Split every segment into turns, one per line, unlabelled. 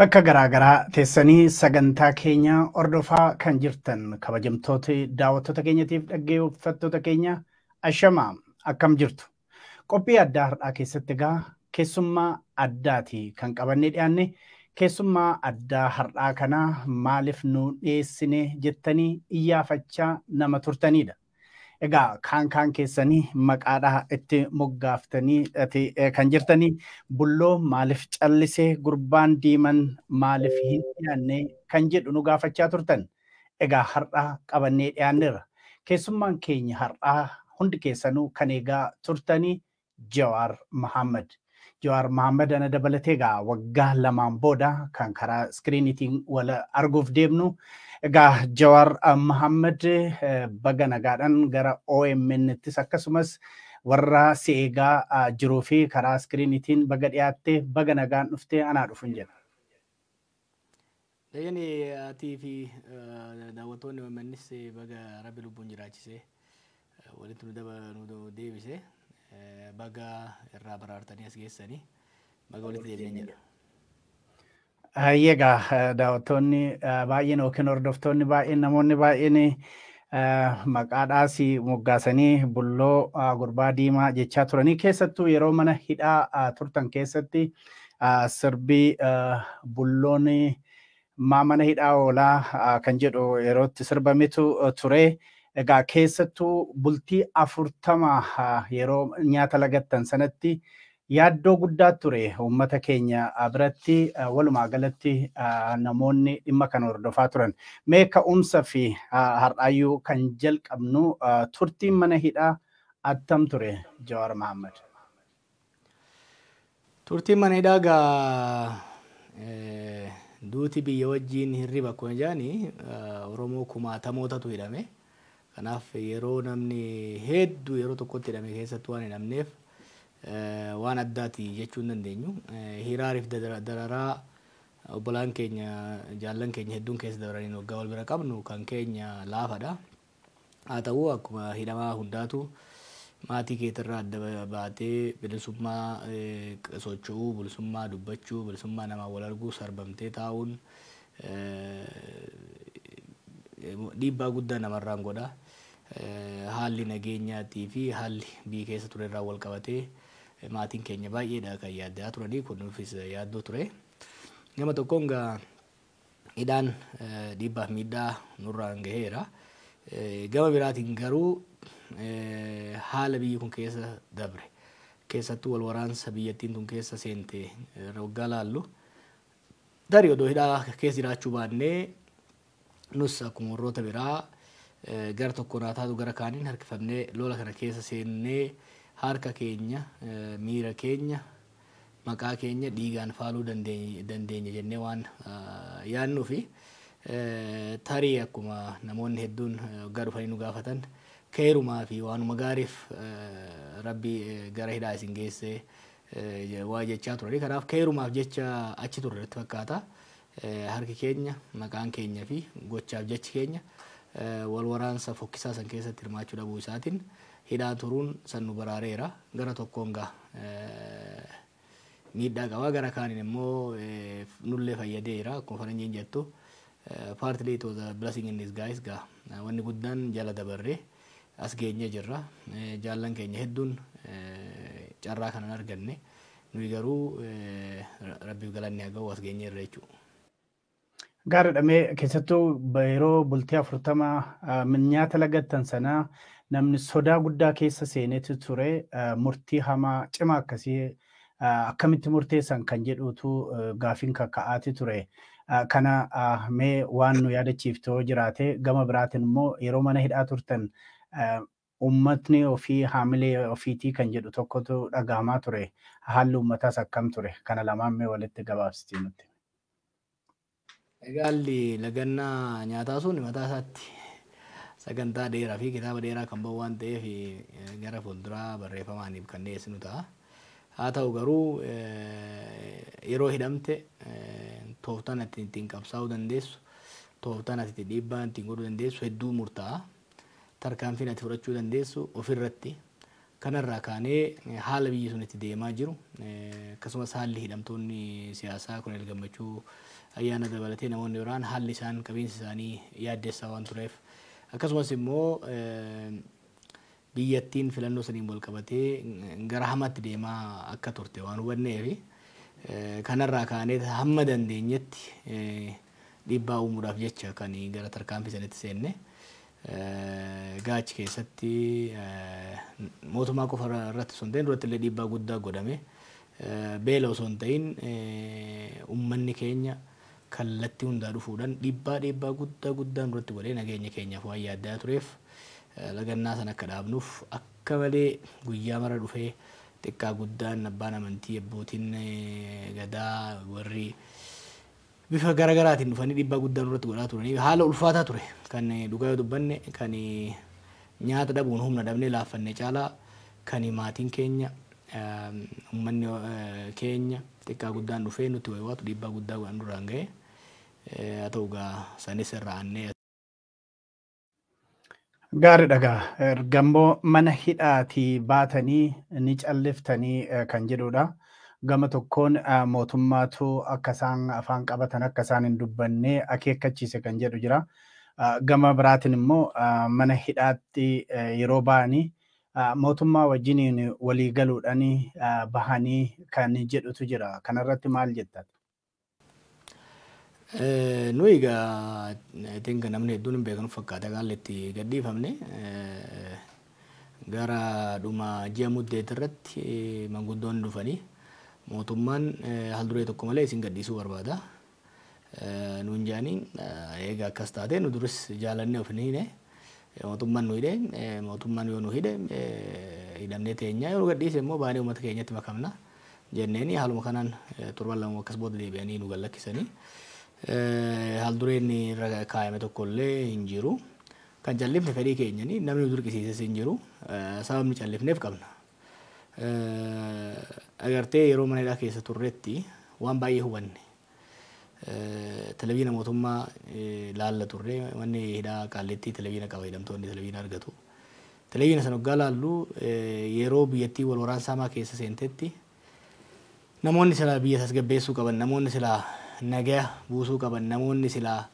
Bakka garaagaraa teessanii sagantaa keenya hordofaa kan jirtan kabajamtoota daawwattoota keenyatiif dhaggeeffattoota keenya ashamaa akkam jirtu. Qophii addaa har'aa keessatti egaa keessummaa addaati kan qabannee dhiyaanne. Keessummaa addaa har'aa kana maaliif nu dhiyeessine jettanii iyyaafachaa nama turtanidha. Egaa kaan keessanii maqaadhaa itti moggaaftanii kan jirtanii bulloo maaliif callisee gurbaan diiman maaliif hin dhiyaanne kan jedhu nu gaafachaa turtan. Egaa har'aa qabannee dhiyaanneerra. Keessummaan keenya har'aa hundi keessanuu kan eegaa turtanii Jawaar Mohaammed. Jawaar Mohaammed ana dabalatee egaa waggaa lamaan booda kan karaa iskiriiniitiin wal arguuf deemnu. Egaa Jawaar Mohaammed baga nagaadhaan gara OMN'ttis akkasumas warra si eegaa jiruu fi karaa iskiriiniitiin baga dhiyaattee baga nagaan dhuftee anaa dhufuun jedha.
Dayyani atii fi daawwattoonni OMN'is baga rabbi lubbuun jiraachisee walitti nu deebisee baga irraa baraartanii as geessanii baga walitti deebi'an jedha.
Egaa daawwattoonni baay'een yookiin hordoftoonni baay'een namoonni baay'een maqaadhaas moggaasanii bulloo gurbaa diimaa jechaa turanii keessattuu yeroo mana hidhaa turtan keessatti sirbii bulloon mana hidhaa oolaa kan jedhu yerootti sirbametu ture. Egaa keessattuu bultii 40 yeroo nyaata lagattan sanatti yaaddoo guddaa ture uummata keenya biratti walumaa galatti namoonni dhimma kan hordofaa turan. Mee ka'umsa fi har'aayyuu kan jalqabnu turtiin mana hidhaa attam ture Jawaar Mohaammed?
Turtiin mana hidhaa gaa duuti biyya wajjiin hirriba akkuma jedhani Oromoo kumaatamootatu hidhame. Kanaaf yeroo namni hedduu yeroo tokkotti hidhame keessatti waan hidhamneef waan addaati jechuu hin dandeenyu. Hiraariif dararaa obbolaan keenya jaallan keenya hedduun keessa dabaranii waggaa wal bira qabnu kan keenya laafadha. Haa ta'u akkuma hidhamaa hundaatu maatii keetirraa adda baatee bilisummaa socho'uu, bilisummaa dubbachuu, bilisummaa namaa wal arguu sarbamtee taa'uun dhiibbaa guddaa namarraan godha. Haalli nageenyaatii fi haalli biyya keessa ture irraa wal qabatee maatiin keenya baay'eedha kan yaaddaa turanii kun nuufis yaaddoo ture. Nama tokkoon gaa hidhaan dhiibbaaf miidhaa nurraan gaheera. Gama biraatiin garuu haala biyyi kun keessa dabre keessattuu wal waraansa biyyattiin tun keessa seente waggaa laallu tarii odoo hidhaa keessa jiraachuu baannee nus akkuma warroota biraa gara tokko naa taatu gara kaaniin harkifamnee lola kana keessa seennee harka keenya miira keenya maqaa keenya dhiigaan faaluu dandeenya jennee waan yaannuu fi tarii akkuma namoonni hedduun waggaa dhufanii nu gaafatan keerumaa fi waanuma gaariif rabbi gara hidhaa isin geessee waa jechaa turani. Kanaaf keerumaaf jecha achi turre irratti fakkaata. Harki keenya maqaan keenya fi gochaaf jechi keenya wal waraansa fokkisaa san keessatti hirmaachuu dhabuu isaatiin hidhaa turuun san nu baraareera. Gara tokkoon gaa miidhaa qabaa gara kaaniin immoo nullee fayyadeera. Akkuma faranjiin jettu partly it was a blessing in disguise gaa wanni guddaan jala dabarree as geenye jirra. Jaallan keenya hedduun carraa kanan arganne nuyi garuu rabbiif galanni haa ga'u as geenye irra jechuudha.
Gaariidha. Keessattuu yeroo bultii 40 nyaata lagattan sana namni sodaa guddaa keessa seenetu ture. Murtii hamaa cimaa akkasii akkamitti murteessan kan jedhutu gaafiin kaka'aati ture. Kana mee waan nu yaadachiiftoo jiraate gama biraatiin immoo yeroo mana hidhaa turtan ummatni ofii haamilee ofiitii kan jedhu tokkotu dhagahamaa ture. Haalli ummataas akkam ture? Kana lamaan mee walitti gabaabsitii nutti.
Haalli lagannaa nyaataa sun mataa isaatti sagantaa dheeraa fi kitaaba dheeraa kan bahu waan ta'eef gara fuulduraa barreeffamaaniif kan dhiyeessinu ta'a. Haa ta'u garuu yeroo hidhamte tooftaan ati ittiin qabsaa'uu dandeessu, tooftaan ati dhiibbaa ittiin godhuu dandeessu hedduu murtaa'a. Tarkaanfiin ati fudhachuu dandeessu ofirratti kanarraa kaanee haala biyyi sun itti deemaa jiru akkasumas haalli hidhamtoonni siyaasaa kun Gammachuu ayyaana dabalatee namoonni biraan haalli isaan qabiinsi isaanii yaaddeessaa waan tureef akkasumas immoo biyyattiin filannoo saniin wal qabatee gara hamaatti deemaa akka turte waan hubanneef kanarraa kaanee hamma dandeenyetti dhiibbaa uumuudhaaf jecha kan gara tarkaanfii sanitti seenne gaachi keessatti mootummaa qofa irratti osoo hin ta'in duratti illee dhiibbaa guddaa godhame beela osoo hin ta'in uummanni keenya kallattii hundaa dhufuudhaan dhiibbaa guddaan duratti godhee nageenya keenyaaf waan yaaddaa tureef lagannaa sana akka dhaabnuuf akka malee guyyaa mara dhufee xiqqaa guddaan abbaan amantii abbootiin gadaa warri bifa garaagaraatiin dhufanii dhiibbaa guddaan irratti godhaa turanii haala ulfaataa ture kan dhugaa yoo dubbanne kan nyaata dhabuun humna dhabnee laaffannee caalaa kan maatiin keenya uummanni keenya xiqqaa guddaan dhufee nutti wayiwaatu dhiibbaa guddaa godhan duraan ga'e haa ta'u gaa sanis irraa annee.
Gaariidha gaa ergammoo mana hidhaatii baatanii ni calliftanii kan jedhudha. Gama tokkoon mootummaatu akka isaan afaan qabatan akka isaan hin dubbanne akeekkachiise kan jedhu jira. Gama biraatiin immoo mana hidhaatti yeroo ba'anii mootummaa wajjiniin walii galuudhaan bahanii kan jedhutu jira. Kanarratti maal jettan?
Nuyi egaa tinka namni hedduun hin beeknu fakkaata haalli itti gadhiifamne gara dhuma ji'a muddeet irratti manguddoonni dhufanii mootummaan haalduree tokko malee isin gadhiisuu barbaada. Nuun jaaniin egaa akkas taate nu duris jaalannee of hin hidhe mootummaan nu hidhe mootummaan yoo nu hidhe hidhamnee teenyaa yoo gadhiise immoo baanee uummata keenyatti makamna jenneeni haaluma kanaan torban lama akkas booda deebi'anii nu gallakkisanii. Haaldureen irra kaayame tokkollee hin jiru. Kan callifne fedhii keenyanii namni nu dirqisiises hin jiru. Sababni callifneef qabna. Agartee yeroo mana hidhaa keessa turretti waan baay'ee hubanne. Televiziyoona mootummaa laalla turre manni hidhaa Qaallitti televiziyoona qaba hidhamtoonni televiziyoona argatu. Televiziyoona sana waggaa laallu yeroo biyyattii wal waraansaa keessa seentetti namoonni silaa biyya tasgabbeessuu qaban namoonni silaa nagaa buusuu qaban namoonni silaa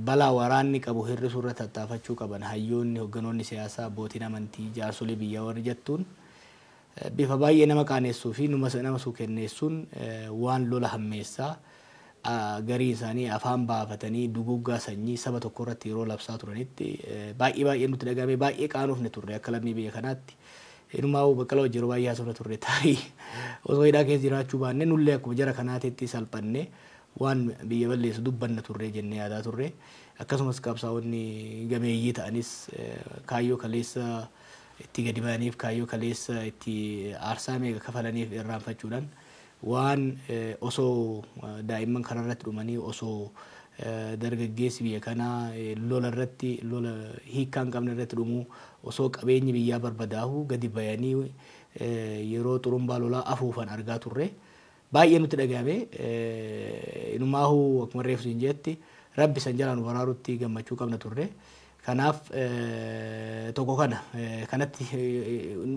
balaa waraanni qabu hir'isuu irratti tattaafachuu qaban hayyoonni hogganoonni siyaasaa abbootiin amantii jaarsolii biyyaa warri jettuun bifa baay'ee nama qaaneessuu fi nama suukenneessuun waan lola hammeessaa garii isaanii afaan baafatanii duguggaa sanyii saba tokko irratti yeroo labsaa turanitti baay'ee nutti dhagahame baay'ee qaanofne turre akka lammii biyya kanaatti. Inumaa Baqqalaa wajjin yeroo baay'ee haasofna turre taa'ii osoo hidhaa keessa jiraachuu baanne nullee akkuma jara kanaatitti salphanne waan biyya balleessu dubbanna turre jennee yaadaa turre akkasumas qabsaa'onni gameeyyii ta'anis kaayyoo kaleessa itti gadi ba'aniif kaayyoo kaleessa itti aarsaa meeqa kafalaniif irraanfachuudhaan waan osoo daa'imman kanarratti dhumanii osoo dargaggeessi biyya kanaa lola irratti lola hiikkaan qabne irratti dhumu osoo qabeenyi biyyaa barbadaa'u gadi bayanii yeroo xurumbaa lolaa afuufan argaa turre baay'ee nutti dhagahame inumaahu akkuma reefsu hin jetti rabbi san jalaan baraarutti gammachuu qabna turre kanaaf tokko kanatti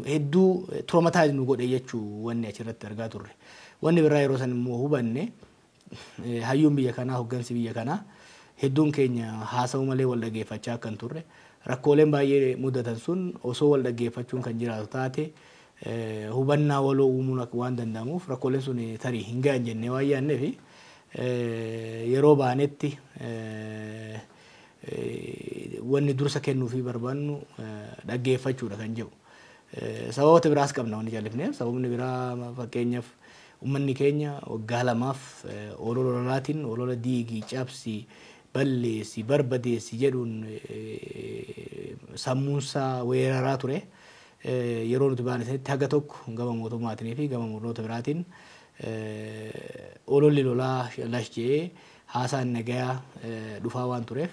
hedduu traumatize nu godhe jechuu wanni achirratti argaa turre wanni biraa yeroo san immoo hubanne hayyuun biyya kanaa hoggansi biyya kanaa hedduun keenya haasa'u malee wal dhaggeeffachaa kan turre rakkooleen baay'ee mudatan sun osoo wal dhaggeeffachuun kan jiraatu taate hubannaa waloo uumuun waan danda'amuuf rakkooleen sun tarii hin ga'an jennee waan yaadneef yeroo baanetti wanni dursa kennuu fi barbaannu dhaggeeffachuudha kan jedhu. Sababoota biraas qabna wanni jallifneef sababni biraa fakkeenyaaf ummanni keenya waggaa lamaaf olola lolaatiin olola diigii cabsii balleessi barbadeessi jedhuun sammuunsaa weeraraa ture yeroo nuti baanesanitti haga tokko gama mootummaatiin fi gama murnoota biraatiin ololli lolaa lashjee haasaan nagaa dhufaa waan tureef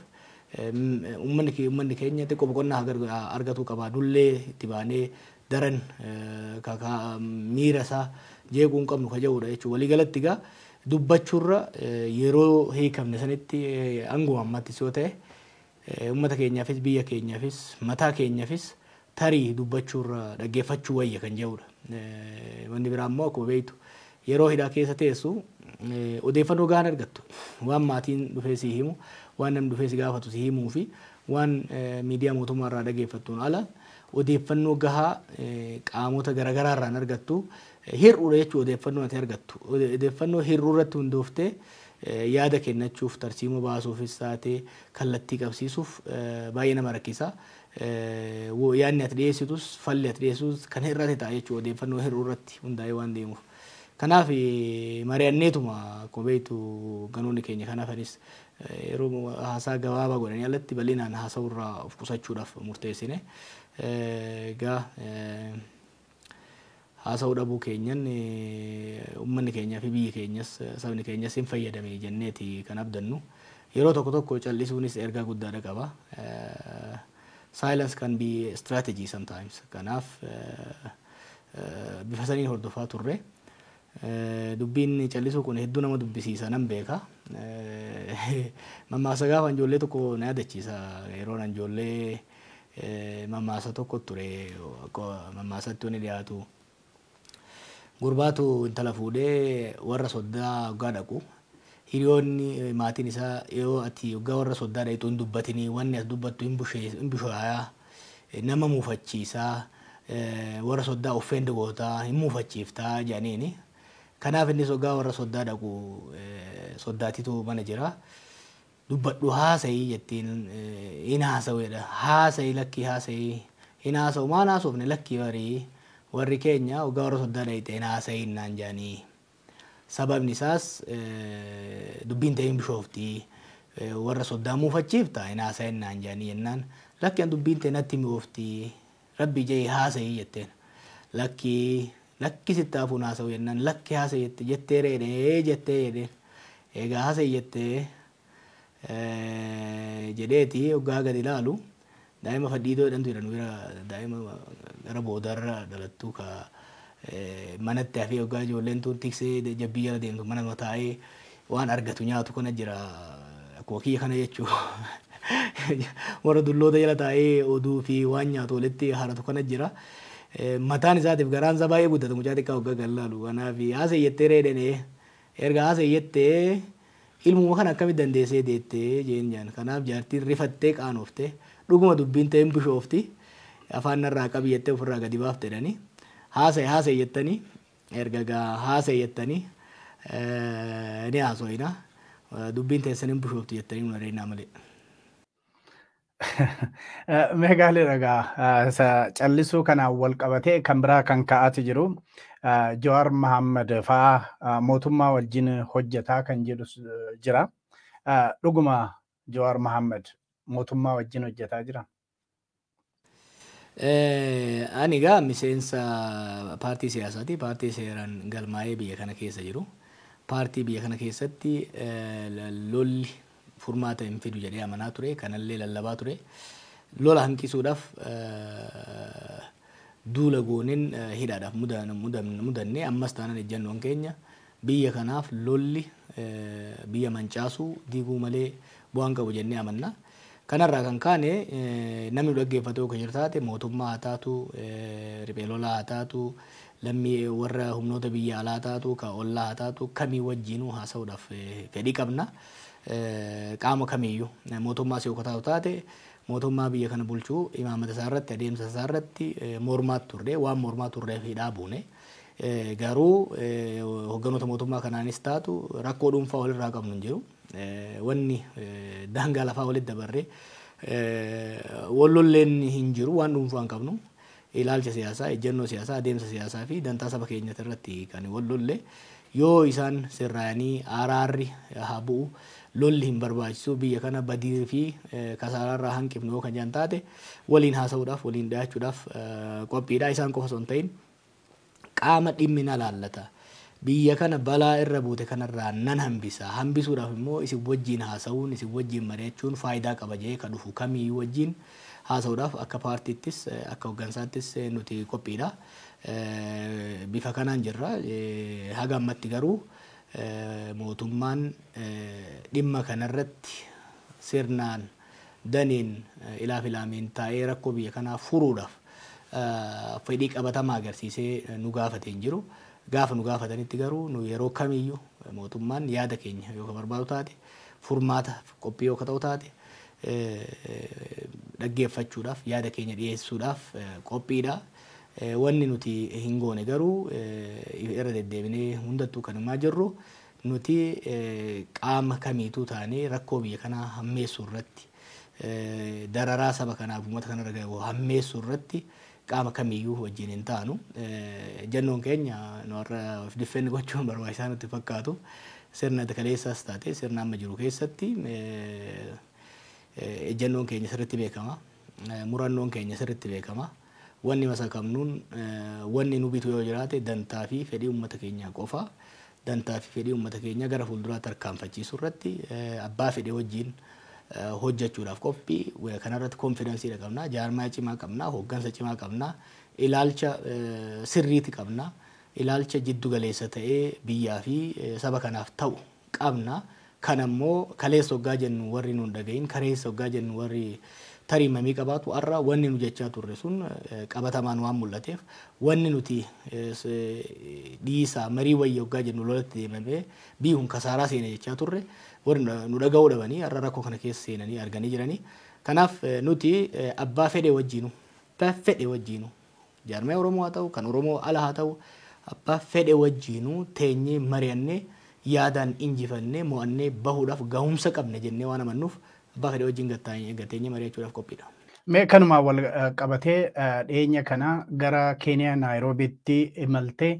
ummanni keenya xiqqoo boqonnaa argatuu qaba dullee itti baanee daran miira isaa jeequun qabnu kaja'uudha jechuudha. Waliigalatti egaa dubbachuurra yeroo hiikamne sanitti anguma ammaattis yoo ta'e uummata keenyaafis biyya keenyaafis mataa keenyaafis tarii dubbachuurra dhaggeeffachuu wayya kan jedhudha. Wanni biraa immoo akkuma beektu yeroo hidhaa keessa teessu odeeffannoo gahaan argattu. Waan maatiin dhufee si himu, waan namni dhufee si gaafatu si himuu fi waan miidiyaa mootummaa irraa dhaggeeffattuun ala odeeffannoo gahaa qaamota garaagaraa irraan argattu. Hir'uudha jechuun odeeffannoo ati argattu. Odeeffannoo hir'uu irratti hundooftee yaada kennachuuf tarsiimoo baasuufis taatee kallattii qabsiisuuf baay'ee nama rakkisa. Yaadni ati dhiyeessitus falli ati dhiyeessitus kan hir'ate ta'a jechuudha odeeffannoo hir'uu irratti hundaa'ee waan deemuuf. Kanaaf mari'anneetuma akkuma beektu ganoonni keenya kanaafanis yeroo haasaa gabaabaa godhanii alatti bal'inaan haasa'uu irraa of qusachuudhaaf murteessine. Egaa haasa'uu dhabuu keenyan uummanni keenyaa fi biyyi keenyas sabni keenyas hin fayyadame jenneeti kan abdannu. Yeroo tokko tokko callisuunis ergaa guddaadha qaba. Silence can be a strategy sometimes. Kanaaf bifa saniin hordofaa turre. Dubbiin callisuu kun hedduu nama dubbisiisa nan beeka. Mammaasa gaafa ijoollee tokko na yaadachiisa. Yeroo ijoollee mammaasa tokko ture mammaasatti wani dhiyaatu. Gurbaatu intala fuudhee warra soddaa waggaa dhaqu. Hiriyoonni maatiin isaa yoo ati waggaa warra soddaa dhayitu hin dubbatinii wanni as dubbattu hin bushaayaa nama muufachiisaa warra soddaa offeende gootaa hin muufachiiftaa jedhaniini. Kanaaf innis waggaa warra soddaa dhaqu soddaatitu mana jira. Dubbadhu haasa'ii jettiin hin haasa'uudha. Haasa'ii lakkii haasa'ii hin haasa'u maan haasofne lakkii barii warri keenya waggaa warra soddaa dhayite hin haasa'ii naan jedhanii. Sababni isaas dubbiin ta'ee hin bishooftii warra soddaa muufachiifta hin haasa'ii naan jedhanii jennaan. Lakkii dubbiin ta'e natti mi'ooftii rabbi jee haasa'ii jetteen. Lakki sitti hafuun haasa'u jennaan lakki haasa'ii jettee reedhee jettee jedheen. Egaa haasa'ii jettee jedheeti waggaa gadi ilaalu daa'ima fadhiitoo jedhamtu jedhan daa'ima gara boodarra dhalattuu ka manatti hafee waggaa ijoolleen tun tiksee jabbii jala deemtu mana taa'ee waan argatu nyaatu kana jira akkuma kiyya kana jechuu warra dulloota jala taa'ee oduu fi waan nyaatu walitti haratu kana jira. Mataan isaatiif garaan isaa baay'ee guddata mucaa xiqqaa waggaa gadi ilaalu. Kanaaf haasa'ii jettee reedhanii erga haasa'ii jettee ilmuma kana akkamitti dandeessee deettee jeen jaan. Kanaaf jaartiin rifattee qaanooftee dhuguma dubbiin ta'een bishoofti afaan narraa qabi jettee ofirraa gadi baafte jedhanii haasa'ii jettanii erga haasa'ii jettanii ni haaso'ina dubbiin teessaniin bishoofti jettanii nu adeemnaa malee.
Meegaalee dhagaa callisuu kanaan wal qabatee kan biraa kan ka'aati jiru. Jawaar Mohaammed fa'aa mootummaa wajjin hojjetaa kan jedhu jira. Dhuguma Jawaar Mohaammed mootummaa wajjin hojjetaa jira.
Ani egaa miseensa paartii siyaasaati. Paartii seeraan galmaa'ee biyya kana keessa jiru. Paartii biyya kana keessatti lolli furmaata hin fidu jedhee amanaa ture. Kanallee lallabaa ture. Lola hanqisuudhaaf duula gooneen hidhaadhaaf mudannee ammas taanaan ejjannoon keenya biyya kanaaf lolli biyya mancaasuu diiguu malee bu'aan qabu jennee amanna. Kanarraa kan kaane namni dhaggeeffatu yoo jiru taate mootummaa haa taatu riphee lolaa haa taatu lammii warra humnoota biyya alaa taatu ka ollaa haa taatu kamii wajjinuu haasa'uudhaaf fedhii qabna. Qaama kamiiyyuu mootummaa si hokkataa taate mootummaa biyya kana bulchuu imaamata isaa irratti adeemsa isaa irratti mormaatu turre waan mormaa turreef hidhaa buune. Garuu hogganoota mootummaa kanaanis taatu rakkoo dhuunfaa walirraa qabnu hin jiru. Wanni daangaa lafaa walitti dabarree wallolleen hin jiru waan dhuunfaa hin qabnu. Ilaalcha siyaasaa, ejjennoo siyaasaa, adeemsa siyaasaa fi dantaa saba keenyatti irratti kan wallolle yoo isaan sirraayanii araarri haa bu'u lolli hin barbaachisu biyya kana badii fi kasaararraa hanqifnu yoo kan jedhan taate waliin haasa'uudhaaf waliin dhiyaachuudhaaf qophiidha. Isaan qofa osoo hin ta'in qaama dhimmina laallata. Biyya kana balaa irra buute kanarraa nan hambisa. Hambisuudhaaf immoo isin wajjin haasa'uun isin wajjin mari'achuun faayidaa qaba jedhee kan dhufu kamiyyuu wajjin haasa'uudhaaf akka paartiittis akka hoggansaattis nuti qophiidha. Bifa kanaan jirra. Haga ammatti garuu mootummaan dhimma kanarratti sirnaan daniin ilaaf ilaamiin taa'ee rakkoo biyya kanaa furuudhaaf fedhii qabatamaa agarsiisee nu gaafate hin jiru. Gaafa nu gaafatanitti garuu nu yeroo kamiyyuu mootummaan yaada keenya yoo barbaadu taate furmaata qophii yoo ta'u taate dhaggeeffachuudhaaf yaada keenya dhiyeessuudhaaf qophiidha. Wanni nuti hin goone garuu irra deddeebinee hundattuu kan himaa jirru nuti qaama kamiituu taanee rakkoo biyya kanaa hammeessuu irratti dararaa saba kanaaf uummata kanarra gahu hammeessuu irratti qaama kamiyyuu wajjin hin taanu. Jannoon keenya warra of diffeenni gochuun barbaachisaa nutti fakkaatu sirna kaleessaas taate sirna amma jiru keessatti jannoon keenya sirriitti beekama. Murannoon keenya sirriitti beekama. Wanni masakamnuun wanni nu bitu yoo jiraate dantaa fi fedhii uummata keenyaa qofa. Dantaa fi fedhii uummata keenyaa gara fuulduraatti tarkaanfachiisuu irratti abbaa fedhee wajjin hojjechuudhaaf qophii kanarratti konfidensiidha qabna. Jaarmaa cimaa qabna, hooggansa cimaa qabna, ilaalcha sirriitti qabna, ilaalcha jiddu galeessa ta'ee biyyaa fi saba kanaaf ta'u qabna. Kan ammoo kaleessa hoggaa jennu warri nuun dhagahin, kareessa hoggaa jennu warri tarii mamii qabaatu har'a wanni nu jechaa turre sun qabatamaan waan mul'ateef wanni nuti dhiisaa marii wayya hoggaa jennu lolatti deemamee biyyuun kasaaraa seene jechaa turre warri nu dhaga'uu dhabanii har'a rakkoo kana keessa seenanii arganii jiranii. Kanaaf nuti abbaa fedhe wajjinu fedhe wajjinu jaarmaa Oromoo haa ta'u kan Oromoo ala haa ta'u abbaa fedhe wajjinu teenyee mari'annee yaadaan injifannee mo'annee bahuudhaaf gahumsa qabne jennee waan amannuuf abbaa fedhe wajjin gateenyee mari'achuudhaaf qophiidha.
Mee kanuma wal qabatee dhiyeenya kana gara Keeniyaa Naayiroobiitti imaltee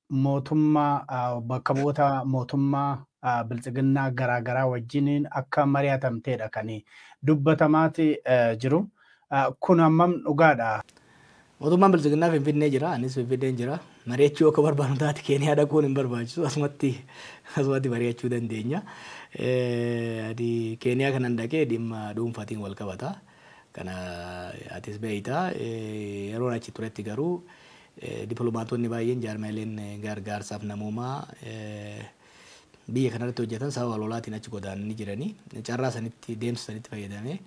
mootummaa bakka bu'oota mootummaa bilchiginnaa garaagaraa wajjiniin akka mari'atamteedha kan dubbatamaati jiru. Kun hammam dhugaadha?
Mootummaan bilchiginnaa Finfinnee jira, anis Finfinneen jira. Mari'achuu akka barbaadu taate Keeniyaa dhaquun hin barbaachisu. Asumatti mari'achuu dandeenya. Keeniyaa kanan dhaqee dhimma dhuunfaatiin wal qabata. Kana atis beeyta. Yeroo achi turetti garuu dippiloomaatonni baay'een jaarmaaleen gargaarsaaf namoomaa biyya kanarratti hojjetan sababa lolaatiin achi godaananii jiranii. Carraa sanitti deemsa sanitti fayyadamee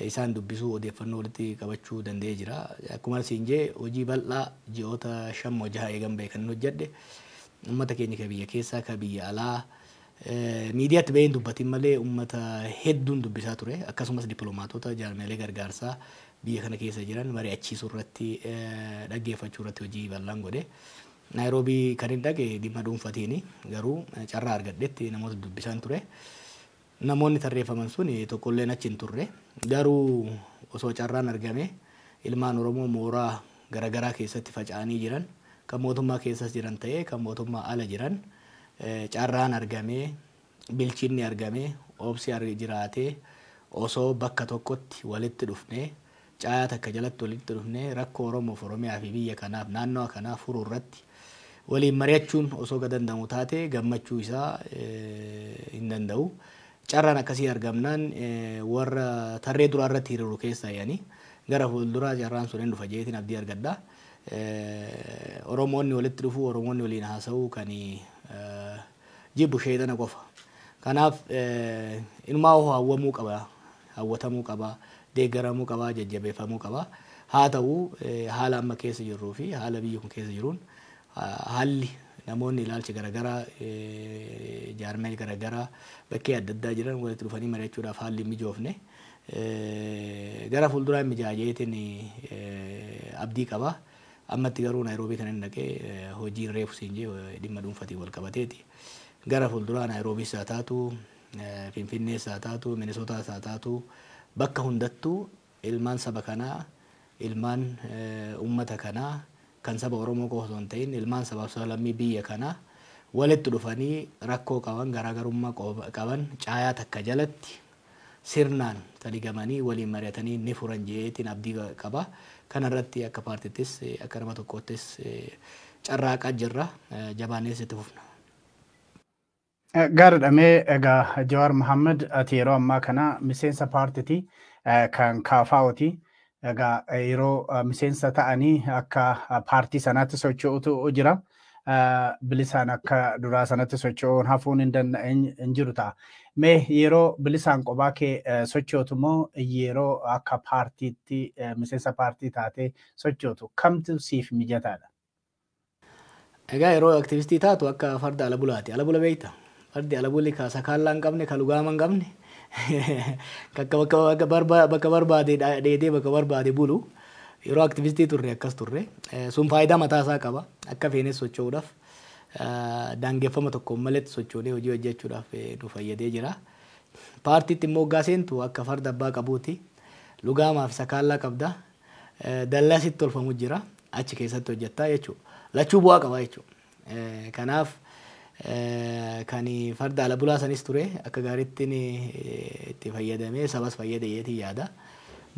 isaan dubbisuu odeeffannoo walitti qabachuu danda'ee jira. Akkuma siin jee hojii bal'aa ji'oota 5-6 eegan beekan hojjedhe uummata keenya ka biyya keessaa ka biyya alaa miidiyaatti baheen dubbatiin malee uummata hedduun dubbisaa ture. Akkasumas dippiloomaatota jaarmaalee gargaarsaa biyya kana keessa jiran mari'achiisuu irratti dhaggeeffachuu irratti hojii bal'aan godhe. Naayiroobii kan hin dhaqe dhimma dhuunfaatiin garuu carraa argadhetti namoota dubbisaan ture. Namoonni tarreeffaman sun tokkolleen achi hin turre. Garuu osoo carraan argame ilmaan Oromoo mooraa garaagaraa keessatti faca'anii jiran kan mootummaa keessas jiran ta'ee kan mootummaa ala jiran carraan argame bilchinni argame obsi jiraatee osoo bakka tokkotti walitti dhufnee caayaa takka jalatti walitti dhufnee rakkoo Oromoof Oromiyaa fi biyya kanaaf naannoo kanaaf furuu irratti waliin mari'achuun osoo danda'amu taate gammachuu isaa hin danda'u. Carraan akkasii argamnaan warra tarree duraa irratti hiriiru keessa yaani gara fuulduraa carraan sun hin dhufa jeetiin abdii argadha. Oromoonni walitti dhufuu Oromoonni waliin haasa'uu kan jibbu sheexana qofa. Kanaaf ilmaa hawwamuu qaba, hawwatamuu qaba, deeggaramuu qaba, jajjabeeffamuu qaba. Haa ta'u haala amma keessa jirruu fi haala biyya kun keessa jiruun haalli namoonni ilaalcha garaagaraa jaarmee garaagaraa bakkee adda addaa jiran walitti dhufanii mari'achuudhaaf haalli mijoofne gara fuulduraa mijaajeetiin abdii qaba. Ammatti garuu Naayiroobii kan hin dhaqee hojiin reefu siin jee dhimma dhuunfaatiin wal qabateeti. Gara fuulduraa Naayiroobiis haa taatu, Finfinnees haa taatu, Minisootaas haa taatu bakka hundattuu ilmaan saba kanaa, ilmaan uummata kanaa kan saba Oromoo qofa osoo hin ta'in ilmaan sabaaf sablammii biyya kanaa walitti dhufanii rakkoo qaban garaagarummaa qaban caayaa takka jalatti sirnaan taligamanii waliin mari'atanii ni furan jeetiin abdii qaba. Kanarratti akka paartittis akka nama tokkottis carraaqaa jirra jabaanees itti fufna.
Gaariidhamee egaa Jawaar Mohaammed ati yeroo ammaa kana miseensa paartitii kan KFO'ti. Egaa yeroo miseensa ta'anii akka paartii sanaatti socho'utu jira. Bilisaan akka duraa sanatti socho'uun hafuun hin jiru ta'a. Mee yeroo bilisaan kophaa kee sochootu moo yeroo akka paartiitti miseensa paartii taatee sochootu kamtu siif mijataadha?
Egaa yeroo aktivistii taatu akka farda ala bulaati. Ala bula beekta. Fardi ala bulli ka sakaallaa hin qabne ka lugaama hin qabne bakka barbaade dheedee bakka barbaade bulu. Yeroo aktivistii turre akkas turre. Sun faayidaa mataa isaa qaba. Akka feenes socho'uudhaaf daangeffama tokkoon malee sochoonee hojii hojjechuudhaaf nu fayyadee jira. Paartiitti immoo hoggaa seentu akka farda abbaa qabuuti. Lugaamaa fi sakaallaa qabda. Dallaa sitti tolfamu jira. Achi keessatti hojjettaa jechuudha. Lachuu bu'aa qaba jechuudha. Kanaaf kan farda ala bulaa sanis ture akka gaariitti itti fayyadamee sabas fayyadayeetii yaada.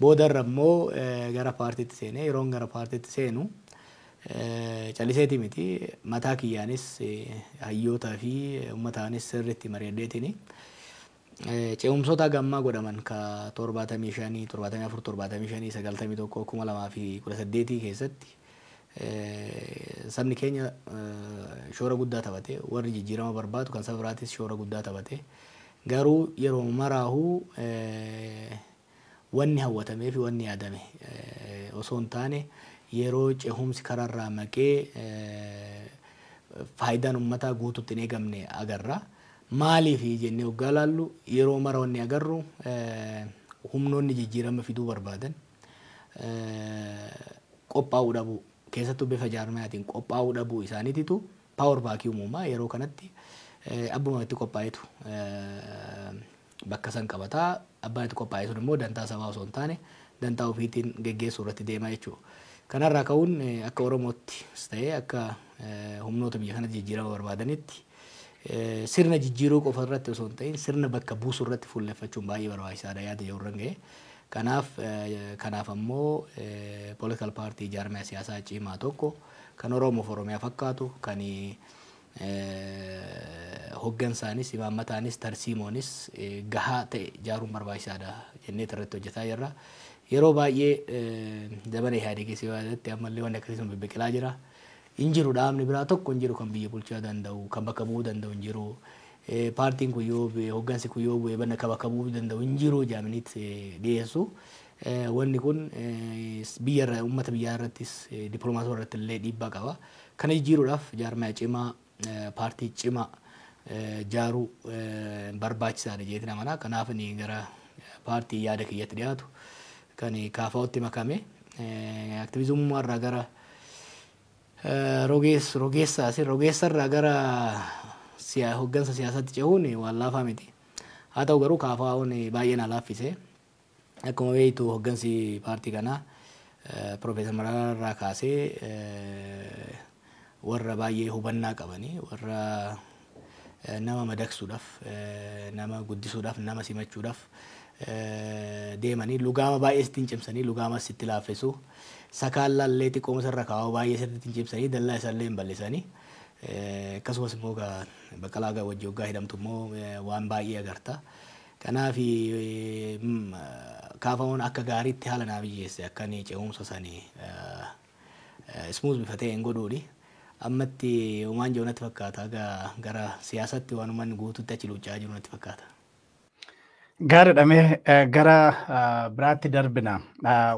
Boodarra immoo gara paartiitti seenee yeroon gara paartiitti seenu calliseetii miti mataa kiyyaanis hayyootaa fi uummataanis sirriitti mari'adheetini. Ce'umsoota gammaa godhaman ka 75, 74, 75, 91, 2018 keessatti sabni keenya shoora guddaa taphate warri jijjiirama barbaadu kan saba biraatis shoora guddaa taphate garuu yeroo maraahuu wanni hawwatamee fi wanni yaadame osoo hin taane yeroo ce'umsi kararraa maqee faayidaan uummataa guutuutti hin eegamne agarra. Maaliif jennee hoggaa laallu yeroo mara wanni agarru humnoonni jijjiirama fiduu barbaadan qophaa'uu dhabuu keessattuu bifa jaarmayaatiin qophaa'uu dhabuu isaaniititu paawar baakii uumamaa yeroo kanatti abbuma itti qophaa'etu bakka san qabataa abbaan itti qophaa'e sun immoo dantaa sabaa osoo hin taane dantaa ofiitiin geggeessuu irratti deemaa jechuudha. Kanarraa ka'uun akka Oromoottis ta'ee akka humnoota biyya kanatti jijjiirama barbaadanitti sirna jijjiiruu qofa irratti osoo hin ta'in sirna bakka buusuu irratti fuulleffachuun baay'ee barbaachisaadha yaada yeroo irraan ga'e. Kanaaf ammoo political party jaarmaya siyaasaa cimaa tokko kan Oromoof Oromiyaa fakkaatu kan hoggansaanis imaammataanis tarsiimoonis gahaa ta'e ijaaruun barbaachisaadha jennee irratti hojjetaa jirra. Yeroo baay'ee dabana yaadee keessa yaadatti ammallee wanni akkasiin bibbiqilaa jira. Injiru dhaabni biraa tokko injiru kan biyya bulchaa danda'u kan bakka bu'uu danda'u injiru. Paartiin kun yoo hoggansi kun yoo bu'ee bakka bakka bu'uu danda'u injiru jaaminitti dhiyeessu. Wanni kun biyya uummata biyyaa irrattis dippiloomaasii irratti illee dhiibbaa qaba. Kana jijjiiruudhaaf jaarmaya cimaa paartii cimaa jaaruu barbaachisaadha jeetiin amanaa. Kanaaf gara paartii yaada kiyyatti dhiyaatu kan KFO'tti makame aktiviizummaa irraa gara rogeessarraa gara hoggansa siyaasaatti cehuun waan laafaa miti. Haa ta'u garuu KFO'n baay'ee na laaffise. Akkuma beektu hoggansi paartii kanaa Profeesar Mararaa irraa kaasee warra baay'ee hubannaa qabanii warra nama madaqsuudhaaf nama guddisuudhaaf nama simachuudhaaf deemanii lugaama baay'ee sittiin cimsanii lugaama sitti laaffisuu sakaallallee xiqqooma sarara kaawaa baay'ee sittiin cimsanii dallaa isaallee hin bal'isanii akkasumas immoo Baqqalaa wajjin hoggaa hidhamtu immoo waan baay'ee agarta. Kanaaf KFO'n akka gaariitti haala naa biyyeesse akka inni ce'umsa sanii ismuuz bifatee hin godhuuni. Ammatti uumaan jiru natti fakkaata gara siyaasatti waan uummanni guutuutti achi luuccaa jiru natti fakkaata.
Gaariidha gara biraatti darbina.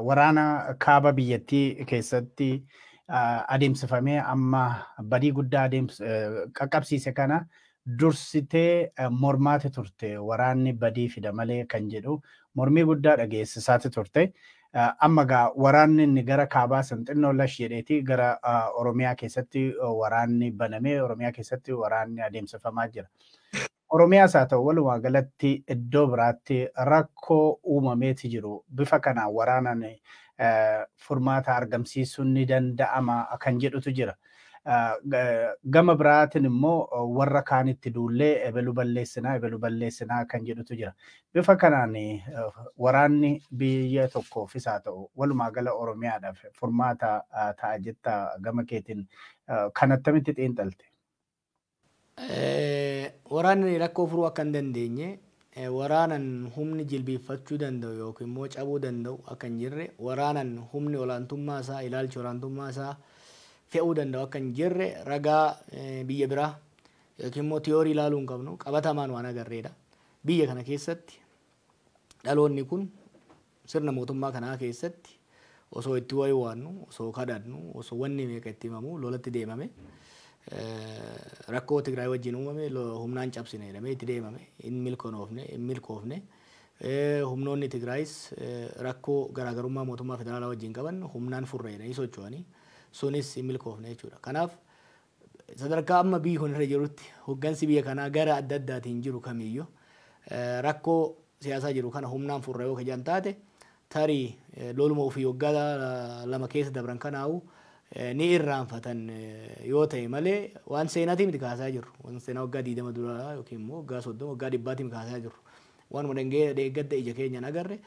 Waraana kaaba biyyattii keessatti adeemsifamee amma badii guddaa qaqqabsiise kana dursitee mormaati turte waraanni badii fida malee kan jedhu mormii guddaa dhageessisaati turte. Amma waraanni inni gara kaabaa sanxinnoo lash jedheeti gara Oromiyaa keessatti waraanni banamee Oromiyaa keessatti waraanni adeemsifamaa jira. Oromiyaas haa ta'u walumaa galatti iddoo biraatti rakkoo uumameeti jiru. Bifa kanaan waraanaan furmaata argamsiisuun ni danda'ama kan jedhutu jira. Gama biraatiin immoo warra kaanitti duullee ebelu balleessinaa kan jedhutu jira. Bifa kanaan waraanni biyya tokkoofis haa ta'u walumaa gala Oromiyaadhaaf furmaata ta'a jetta gama keetiin kan attamitti xiinxalte?
Waraanni rakkoo furuu akka hin dandeenye waraanan humni jilbiiffachuu danda'u yookiin immoo cabuu danda'u akka hin jirre waraanan humni olaantummaa isaa ilaalchi olaantummaa isaa fe'uu danda'u akka hin jirre ragaa biyya biraa yookiin immoo tiyoorii ilaaluu hin qabnu qabatamaan waan agarreedha. biyya kana keessatti dhaloonni kun sirna mootummaa kanaa keessatti osoo itti wayiwaannu, osoo kadhannu, osoo wanni meeqa itti himamu lolatti deemame rakkoo Tigraay wajjin uumame humnaan cabsine jedhamee itti deemame hin milkoofne humnoonni Tigraayis rakkoo garaagarummaa mootummaa federaalaa wajjin qaban humnaan furre jedhanii socho'anii sunis hin milkoofne jechuudha. Kanaaf sadarkaa amma biyyi kun irra jirutti hoggansi biyya kanaa gara adda addaatiin jiru kamiyyuu rakkoo siyaasaa jiru kana humnaan furre yoo kajan taate tarii loluma ofii waggaa lama keessa dabran kanaa'u ni irraanfatan yoo ta'e malee waan seenaatii miti kaasaa jiru. Waan seenaa waggaa 20 dura yookiin immoo waggaa 30 waggaa 100 miti kaasaa jiru. Waan deeggadda ija keenyaan agarre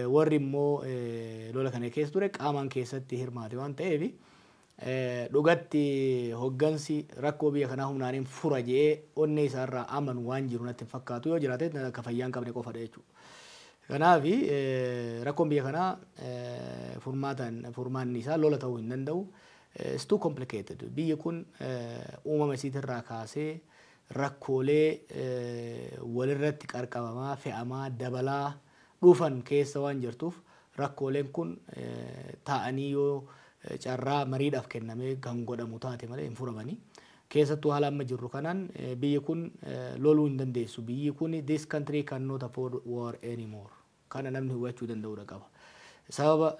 warri immoo lola kana keessa ture qaamaan keessatti hirmaate waan ta'eef dhugatti hoggansi rakkoo biyya kanaa humnaaniin fura jedhee onnee isaarraa amanu waan jiru natti fakkaatu yoo jiraate akka fayyaan qabne qofadha jechuudha. Kanaaf rakkoon biyya kanaa furmaanni isaa lola ta'uu hin danda'u. It's too complicated. Biyyi kun uumama isiitirraa kaasee rakkoolee walirratti qarqabamaa, fe'amaa, dabalaa dhufan keessa waan jirtuuf rakkooleen kun taa'anii yoo carraa mariidhaaf kennamee kan godhamu taate malee hin furamanii. Keessattuu haala amma jirru kanaan biyyi kun loluu hin dandeessu. Biyyi kun this country cannot afford war anymore. Kana namni hubachuu danda'uudha qaba. Sababa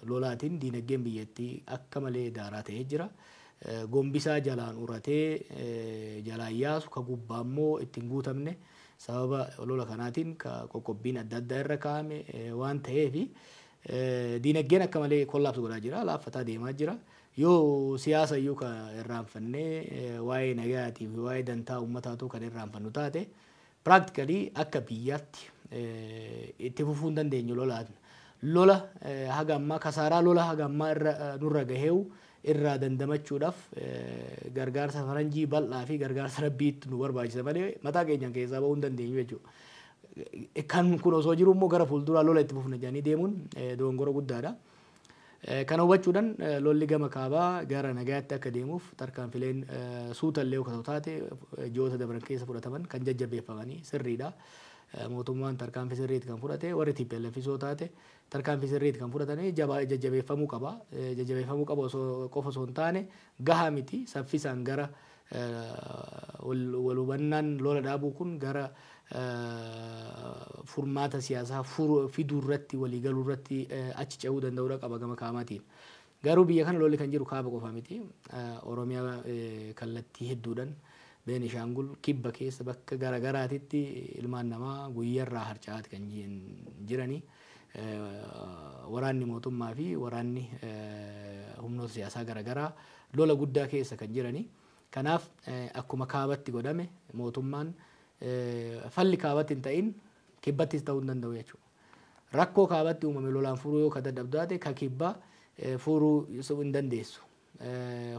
lolaatiin diinagdeen biyyattii akka malee daaraa ta'ee jira. Gombisaa jalaan uratee jalaan yaasu ka gubbaa immoo ittiin guutamne sababa lola kanaatiin qoqqobbiin adda addaa irra kaa'ame waan ta'eef diinagdeen akka malee kollaapsu godhaa jira. Laaffataa deemaa jira. Yoo siyaasa iyyuu kan irraanfannee waa'ee nagaatii fi waa'ee dantaa uummataatu kan irraanfannu taate practically akka biyyaatti itti fufuu hin dandeenyu lolaan. Lola haga ammaa kasaaraa lola haga ammaa nurra gaheewu irraa dandamachuudhaaf gargaarsa faranjii bal'aa fi gargaarsa rabbiitti nu barbaachisa malee mataa keenyaan keessaa bahuu hin dandeenyu jechuudha. Kan kun osoo jiru immoo gara fuulduraa lola itti fufna jedhanii deemuun dogongora guddaadha. Kana hubachuudhaan lolli gama kaabaa gara nagaatti akka deemuuf tarkaanfileen suutallee yoo taate ji'oota dabran keessa fudhataman kan jajjabeeffamanii sirriidha. Mootummaan tarkaanfii sirriitti kan fudhate warri TPLF yoo taate tarkaanfii sirriitti kan fudhatanii jajjabeeffamuu qaba. Jajjabeeffamuu qaba qofa osoo hin taane gahaa miti saffisaan gara wal hubannaan lola dhaabuu kun gara furmaata siyaasaa fiduu irratti waliigaluu irratti achi ce'uu danda'uudha qaba gama kaamaatiin. Garuu biyya kana lolli kan jiru kaaba qofa miti. Oromiyaa kallattii hedduudhaan Beenishaangul kibba keessa bakka garaagaraatitti ilmaan namaa guyyaarraa harcaa'aati kan jiranii. Waraanni mootummaa fi waraanni humnoota siyaasaa garaagaraa lola guddaa keessa kan jiranii. Kanaaf akkuma kaabatti godhame mootummaan falli kaabatti hin ta'in kibbattis ta'uu hin danda'u jechuudha. Rakkoo kaabatti uumame lolaan furuu yoo dadhabdaate ka kibbaa furuu hin dandeessu.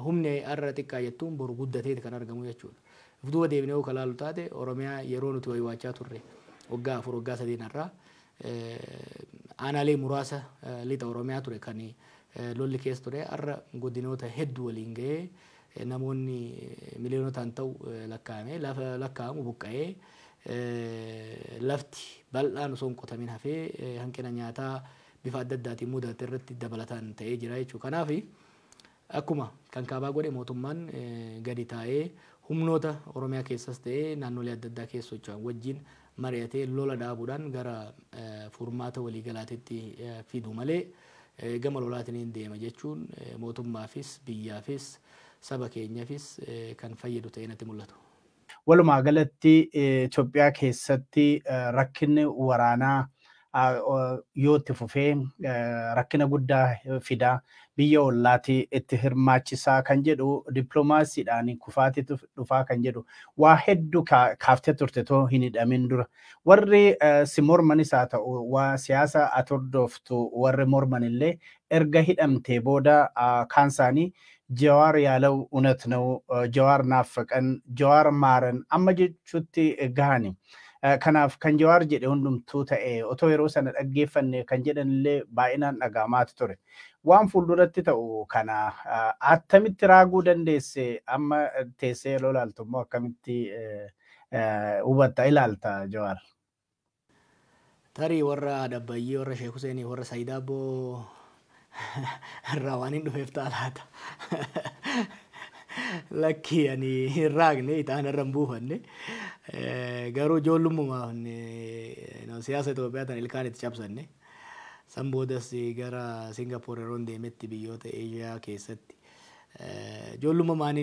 Humni har'a xiqqaa jettuun boru guddateeti kan argamu jechuudha. Duuba deebinee yoo kalaalu taate Oromiyaa yeroo nuti wayiwaachaa turre waggaa 4 waggaa 3 irraa aanaalee muraasa lixa Oromiyaa ture kan lolli keessa ture har'a godinoota hedduu waliin gahee namoonni miliyoonotaan ta'u lakkaa'amu buqqa'ee lafti bal'aan osoo hin qotamin hafee hanqina nyaataa bifa adda addaatiin mudate irratti dabalataan ta'ee jira jechuudha. Kanaaf akkuma kan kaabaa godhe mootummaan gadi taa'ee humnoota Oromiyaa keessas ta'ee naannolee adda addaa keessa socho'an wajjin mari'atee lola dhaabuudhaan gara furmaata waliigalaatitti fidu malee gama lolaatiin deema jechuun mootummaafis biyyaafis saba keenyaafis kan fayyadu ta'ee natti mul'atu.
Walumaa galatti Itoophiyaa keessatti rakkinni waraanaa yoo itti fufee rakkina guddaa fidaa biyya ollaatti itti hirmaachisaa kan jedhu dippiloomaasiidhaan kufaatitu dhufaa kan jedhu waa hedduu kaaftee turte too hin hidhamin dura warri si mormanis haa ta'u waa siyaasa atordoftu warri morman illee erga hidhamtee booda kaansaanii Jawaar yaalaw unet ነው ጀዋር ናፈቀን ጀዋር ማረን amma jechuutti gahani. Kanaaf kan Jawaar jedhe hundumtuu ta'e otoo yeroo sana dhaggeeffanne kan jedhanillee baay'inaan dhaga'amaatu ture. Waan fuulduratti ta'u kana attamitti raaguu dandeesse amma teessee lolaaltu immoo akkamitti hubatta ilaalta Jawaar.
Tarii warra Dabbayyee warra Sheek Huseenii warra Sayidaaboo irraa waan hin dhufeef taalaata. Lakkii ani hin raagne itaan irra hin buufanne. Garuu ijoollummaa siyaasa Itoophiyaa tan ilkaan itti cabsanne. San boodas gara Singapoor yeroo deemetti biyyoota Eeshiyaa keessatti ijoollummaan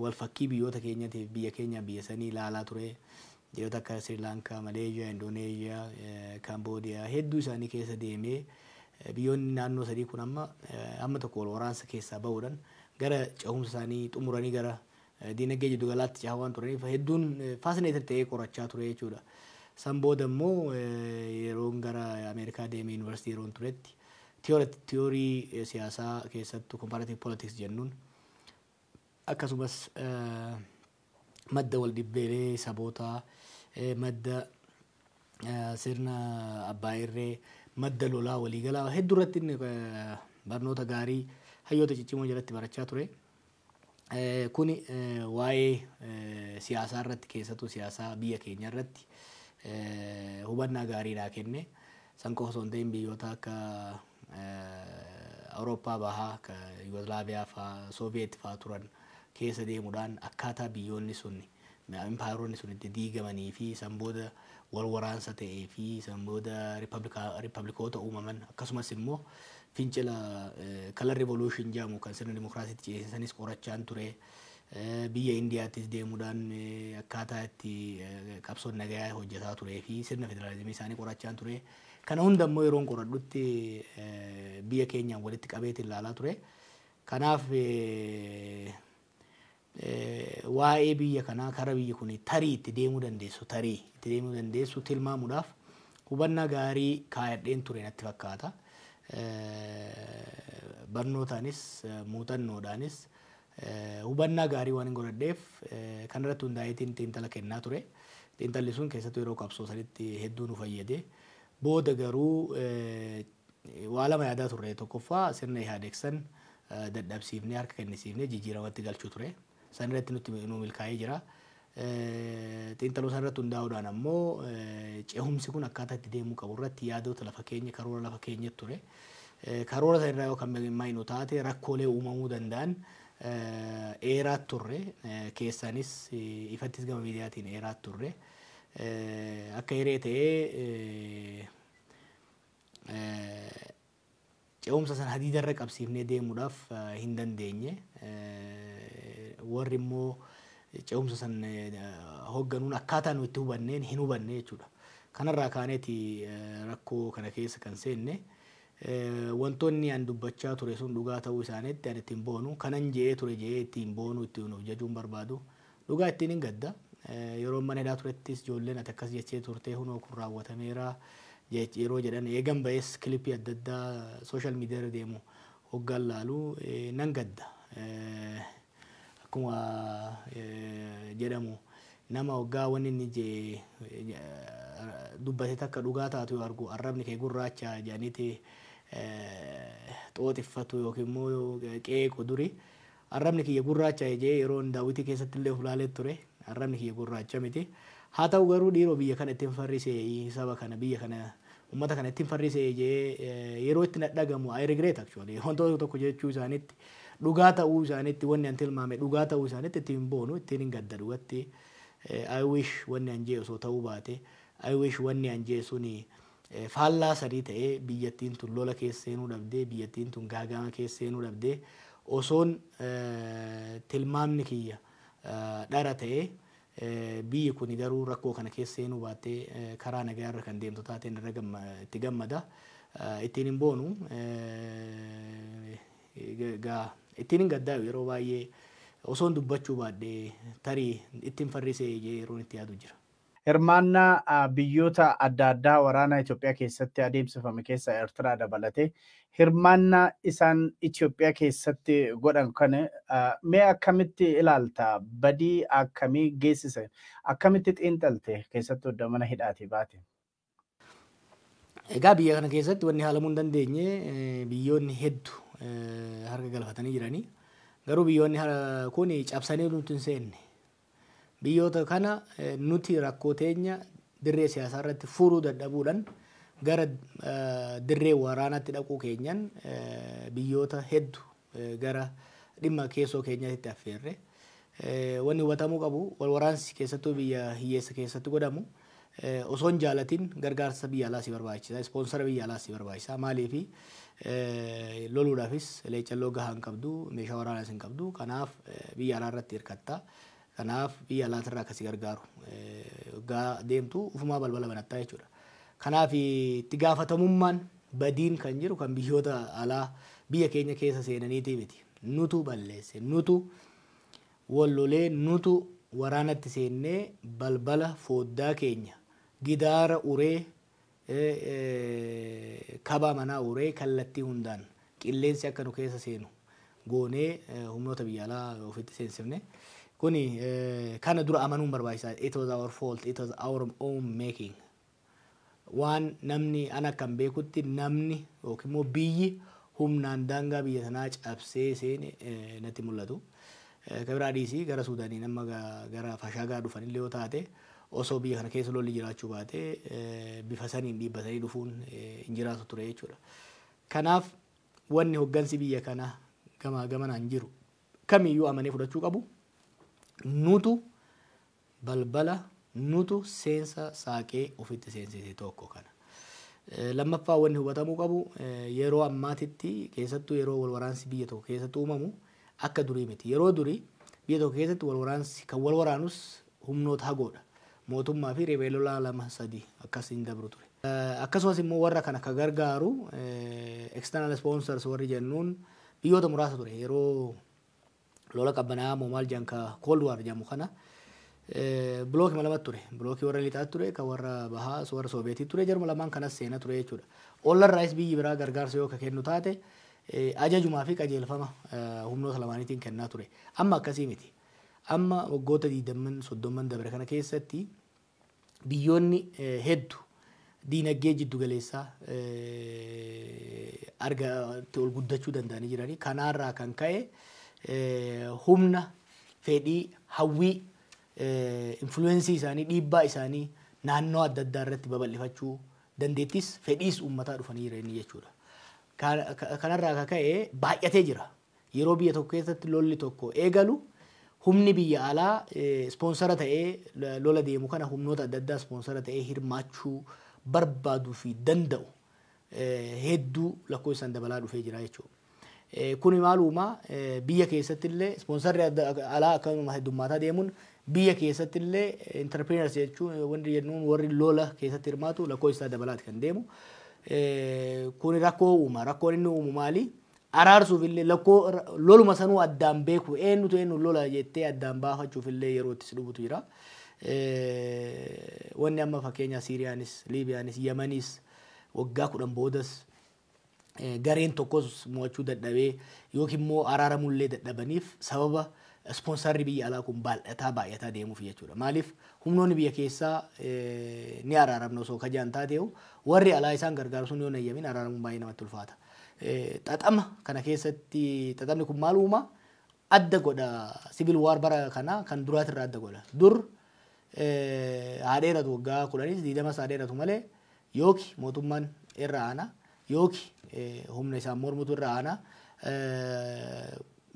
wal fakkii biyyoota keenyaatiif biyya keenya biyya sanii ilaalaa ture. Biyyoota akka Sri Lankaa, Maleeshiyaa, Indoneeshiyaa, Kaamboodiyaa hedduu isaanii keessa deemee biyyoonni naannoo sadii kun amma tokko wal waraansa keessaa bahuudhaan gara cehumsa isaanii xumuranii gara diinagdee jiddu galaatti cehaa waan turaniif hedduun faasineetir ta'ee qorachaa ture jechuudha. San booda immoo yeroon gara Ameerikaa deemee yuunivarsiitii yeroon turetti tiyoorii siyaasaa keessattuu comparative politics jennuun akkasumas madda wal dhibbeelee sabootaa madda sirna abbaa irree madda lolaa waliigalaa hedduu irratti barnoota gaarii hayyoota ciccimoo jalatti barachaa ture. Kuni waa'ee siyaasaa irratti keessattuu siyaasaa biyya keenya irratti hubannaa gaariidhaa kenne. San qofa osoo hin ta'in biyyoota akka Awurooppaa bahaa akka Yugoslaaviyaa fa'aa Sooviyeet fa'aa turan keessa deemuudhaan akkaataa biyyoonni sun impaayeroonni sun itti diigamanii fi san booda wal waraansa ta'ee fi san booda riippablikoota uumaman akkasumas immoo fincila kalar revolution jedhamu kan sirna dimokiraasiitti ceesisanis qorachaan ture. Biyya Indiyaattis deemuudhaan akkaataa itti qabsoon nagayaa hojjetaa turee fi sirna federaalizimii isaanii qorachaan ture. Kana hunda immoo yeroon qoradhutti biyya keenyaan walitti qabeetti ilaalaa ture. Kanaaf waa'ee biyya kanaa kara biyyi kun tarii itti deemuu dandeessu tilmaamuudhaaf hubannaa gaarii kaayadheen ture natti fakkaata. Barnootaanis muuxannoodhaanis hubannaa gaarii waan hin godhadheef kanarratti hundaa'eetiin xiinxala kennaa ture. Xiinxalli sun keessattuu yeroo qabsoo sanitti hedduu nu fayyade. Booda garuu waa lama yaadaa turre. Tokkoffaa sirna Ihaadeegsan dadhabsiifnee harka kennisiifnee jijjiiramatti galchuu ture. San irratti nutti nu milkaa'ee jira. Xiinxaluu san irratti hundaa'uudhaan ammoo cehumsi kun akkaataa itti deemuu qabu irratti yaadota lafa keenya karoora lafa keenyatti ture. Karoora san irraa yoo kan maayinu taate rakkoolee uumamuu danda'an eeraat turre. Keessaanis ifattis gama miidiyaatiin eeraat turre. Akka hiree ta'ee cehumsa san hadiidarra qabsiifnee deemuudhaaf hin dandeenye. Warri immoo cehumsa san hoogganuun akkaataa nu itti hubanneen hin hubanne jechuudha. Kanarraa kaaneeti rakkoo kana keessa kan seenne wantoonni an dubbachaa ture sun dhugaa ta'uu isaaniitti an ittiin boonu kanan je'ee ture je'ee ittiin boonu ittiin of jajuun barbaadu dhugaa ittiin hin gadda. Yeroo mana hidhaa turettis ijoolleen ati akkas jechee turtee hunoo kun raawwatameera yeroo jedhan eegan ba'es kilipii adda addaa sooshaal miidiyaa irra deemu hoggaan laalu nan gadda. Akkuma jedhamu nama hoggaa wanni inni dubbate takka dhugaa taatu yoo argu arrabni kee gurraacha jedhaniiti xooxiffatu yookiin immoo qeequ duri arrabni kiyya gurraacha jee yeroo daawwitii keessatti illee ulaalee ture. Arrabni kiyya gurraacha miti. Haa ta'u garuu dhiiroo biyya kana ittiin farrisee saba kana biyya kana uummata kana ittiin farrisee jee yeroo itti dhagamu I regret actually wantoota tokko jechuu isaaniitti dhugaa ta'uu isaaniitti wanni an tilmaame dhugaa ta'uu isaaniitti ittiin boonu ittiin hin gadda dhugatti. I wish wanni an jee osoo ta'uu baate I wish wanni an jee suni faallaa sadii ta'ee biyyattiin tun lola keessa seenuu dhabdee biyyattiin tun gaagama keessa seenuu dhabdee osoon tilmaamni kiyya dhara ta'ee biyyi kun garuu rakkoo kana keessa seenuu baattee karaa nagaa irra kan deemtu taateen irra itti gammada. Ittiin hin boonu ittiin hin gaddaa yeroo baay'ee osoon dubbachuu baadhee tarii ittiin farrisee yeroon itti yaadu jira.
Hirmaannaa biyyoota adda addaa waraana Itoophiyaa keessatti adeemsifame keessa Eertiraa dabalatee hirmaannaa isaan Itoophiyaa keessatti godhan kana mee akkamitti ilaalta? Badii akkamii geessise? Akkamitti xiinxalte keessattuu iddoo mana hidhaatii baate?
Egaa biyya kana keessatti wanni haalamuu hin dandeenye biyyoonni hedduu harka galfatanii jiranii. Garuu biyyoonni kun cabsanii nuti hin seenne. biyyoota kana nuti rakkoo teenya dirree siyaasaa irratti furuu dadhabuudhaan gara dirree waraanaatti dhaquu keenyan biyyoota hedduu gara dhimma keessoo keenyaatti affeerre wanni hubatamuu qabu wal waraansi keessattuu biyya hiyyeessa keessatti godhamu osoo hin jaalatin gargaarsa biyya alaa si barbaachisa ispoonsara biyya alaa si barbaachisa maaliifi loluudhaafis leecalloo gahaa hin qabdu meeshaa waraanaas hin qabdu kanaaf biyya alaa irratti hirkatta kanaaf biyya alaatirraa akkasi gargaaru gaa deemtu ufumaa balbala banattaa jechuudha. Kanaaf itti gaafatamummaan badiin kan jiru kan biyyoota alaa biyya keenya keessa seenaniitii miti. Nutu balleesse nutu wallolee nutu waraanatti seennee balbala fooddaa keenya gidaara uree kabaa manaa uree kallattii hundaan qilleensi akka nu keessa seenu goonee humnoota biyya alaa ofitti seensifne kuni kana dura amanuun barbaachisaa. It was our fault, it was our own making. Waan namni ana kan beekutti namni yookiin immoo biyyi humnaan daangaa biyya sanaa cabsee seene natti mul'atu. Kabira dhiisii gara Suudaanii nama gara Fashaagaa dhufan illee yoo taate osoo biyya kana keessa lolli jiraachuu baate bifa saniin dhiibbatanii dhufuun hin jiraatu ture jechuudha. Kanaaf wanni hoggansi biyya kana gamaa gamanaan jiru kamiyyuu amanee fudhachuu qabu nutu balbala nutu seensa saaqee ofitti seensise tokko kana. Lammaffaa wanni hubatamuu qabu yeroo ammaatitti keessattuu yeroo wal waraansi biyya tokko keessatti uumamu akka durii miti. Yeroo durii biyya tokko keessatti wal waraansi kan wal waraanus humnoota hagoodha. Mootummaa fi ribeelolaa 2-3 akkas hin dabru ture. Akkasumas immoo warra kana ka gargaaru external sponsors warri jennuun biyyoota muraasa ture. Yeroo lola qabbanaa moomaal janka Cold War jedhamu kana blookii lama ture. Blookii warra lixaa ture kan warra bahaa warra Sooviyetii ture jarma lamaan kanas seena ture jechuudha. Ollarraayis biyyi biraa gargaarsa yoo ka kennu taate ajajumaa fi qajeelfama humnoota lamaaniitiin kennaa ture. Amma akkasii miti. Amma waggoota 20-30 dabre kana keessatti biyyoonni hedduu diinagdee jiddu galeessaa argatti ol guddachuu danda'anii jiranii kanaarraa kan ka'e humna fedhii hawwii influensii isaanii dhiibbaa isaanii naannoo adda addaa irratti babal'ifachuu dandeettis fedhiis uummataa dhufanii jiranii jechuudha. Kanarraa kan ka'e baay'atee jira. Yeroo biyya tokko keessatti lolli tokko eegalu humni biyya alaa sponsora ta'ee lola deemu kana humnoota adda addaa sponsora ta'ee hirmaachuu barbaaduu fi danda'u hedduu lakkoofsaan dabalaa dhufee jira jechuudha. Kuni maaluma biyya keessatti illee sponsorri alaa akkasuma heddummaataa deemuun biyya keessatti illee entrepreneurs jechuun wanti jennuun warri lola keessatti hirmaatu lakkoofsaan dabalaati kan deemu. Kuni rakkoo uuma. Rakkoon inni uumu maali? Araarsuuf illee lakkoo loluma sanuu addaan beeku eenyutu eenyu lola jettee addaan baafachuuf illee yeroo itti dhufutu jira. Wanni amma fakkeenya Siiriyaanis, Liibiyaanis, Yemaniis waggaa 10 boodas gareen tokkos mo'achuu dadhabee yookiin immoo araaramullee dadhabaniif sababa sponsorri biyya alaa kun baay'ataa deemuuf jechuudha. Maaliif humnoonni biyya keessaa ni araaramna osoo kajaan taateewu warri alaa isaan gargaaru sun yoo nayyamin araaramuun baay'ee namatti ulfaata. Xaxama kana keessatti xaxamni kun maal uuma? Adda godha civil war bara kana kan duraatirraa adda godha. Dur haadheeratu waggaa 10-20 haadheeratu malee yooki mootummaan irra aana yooki humna isaan mormutu irra aana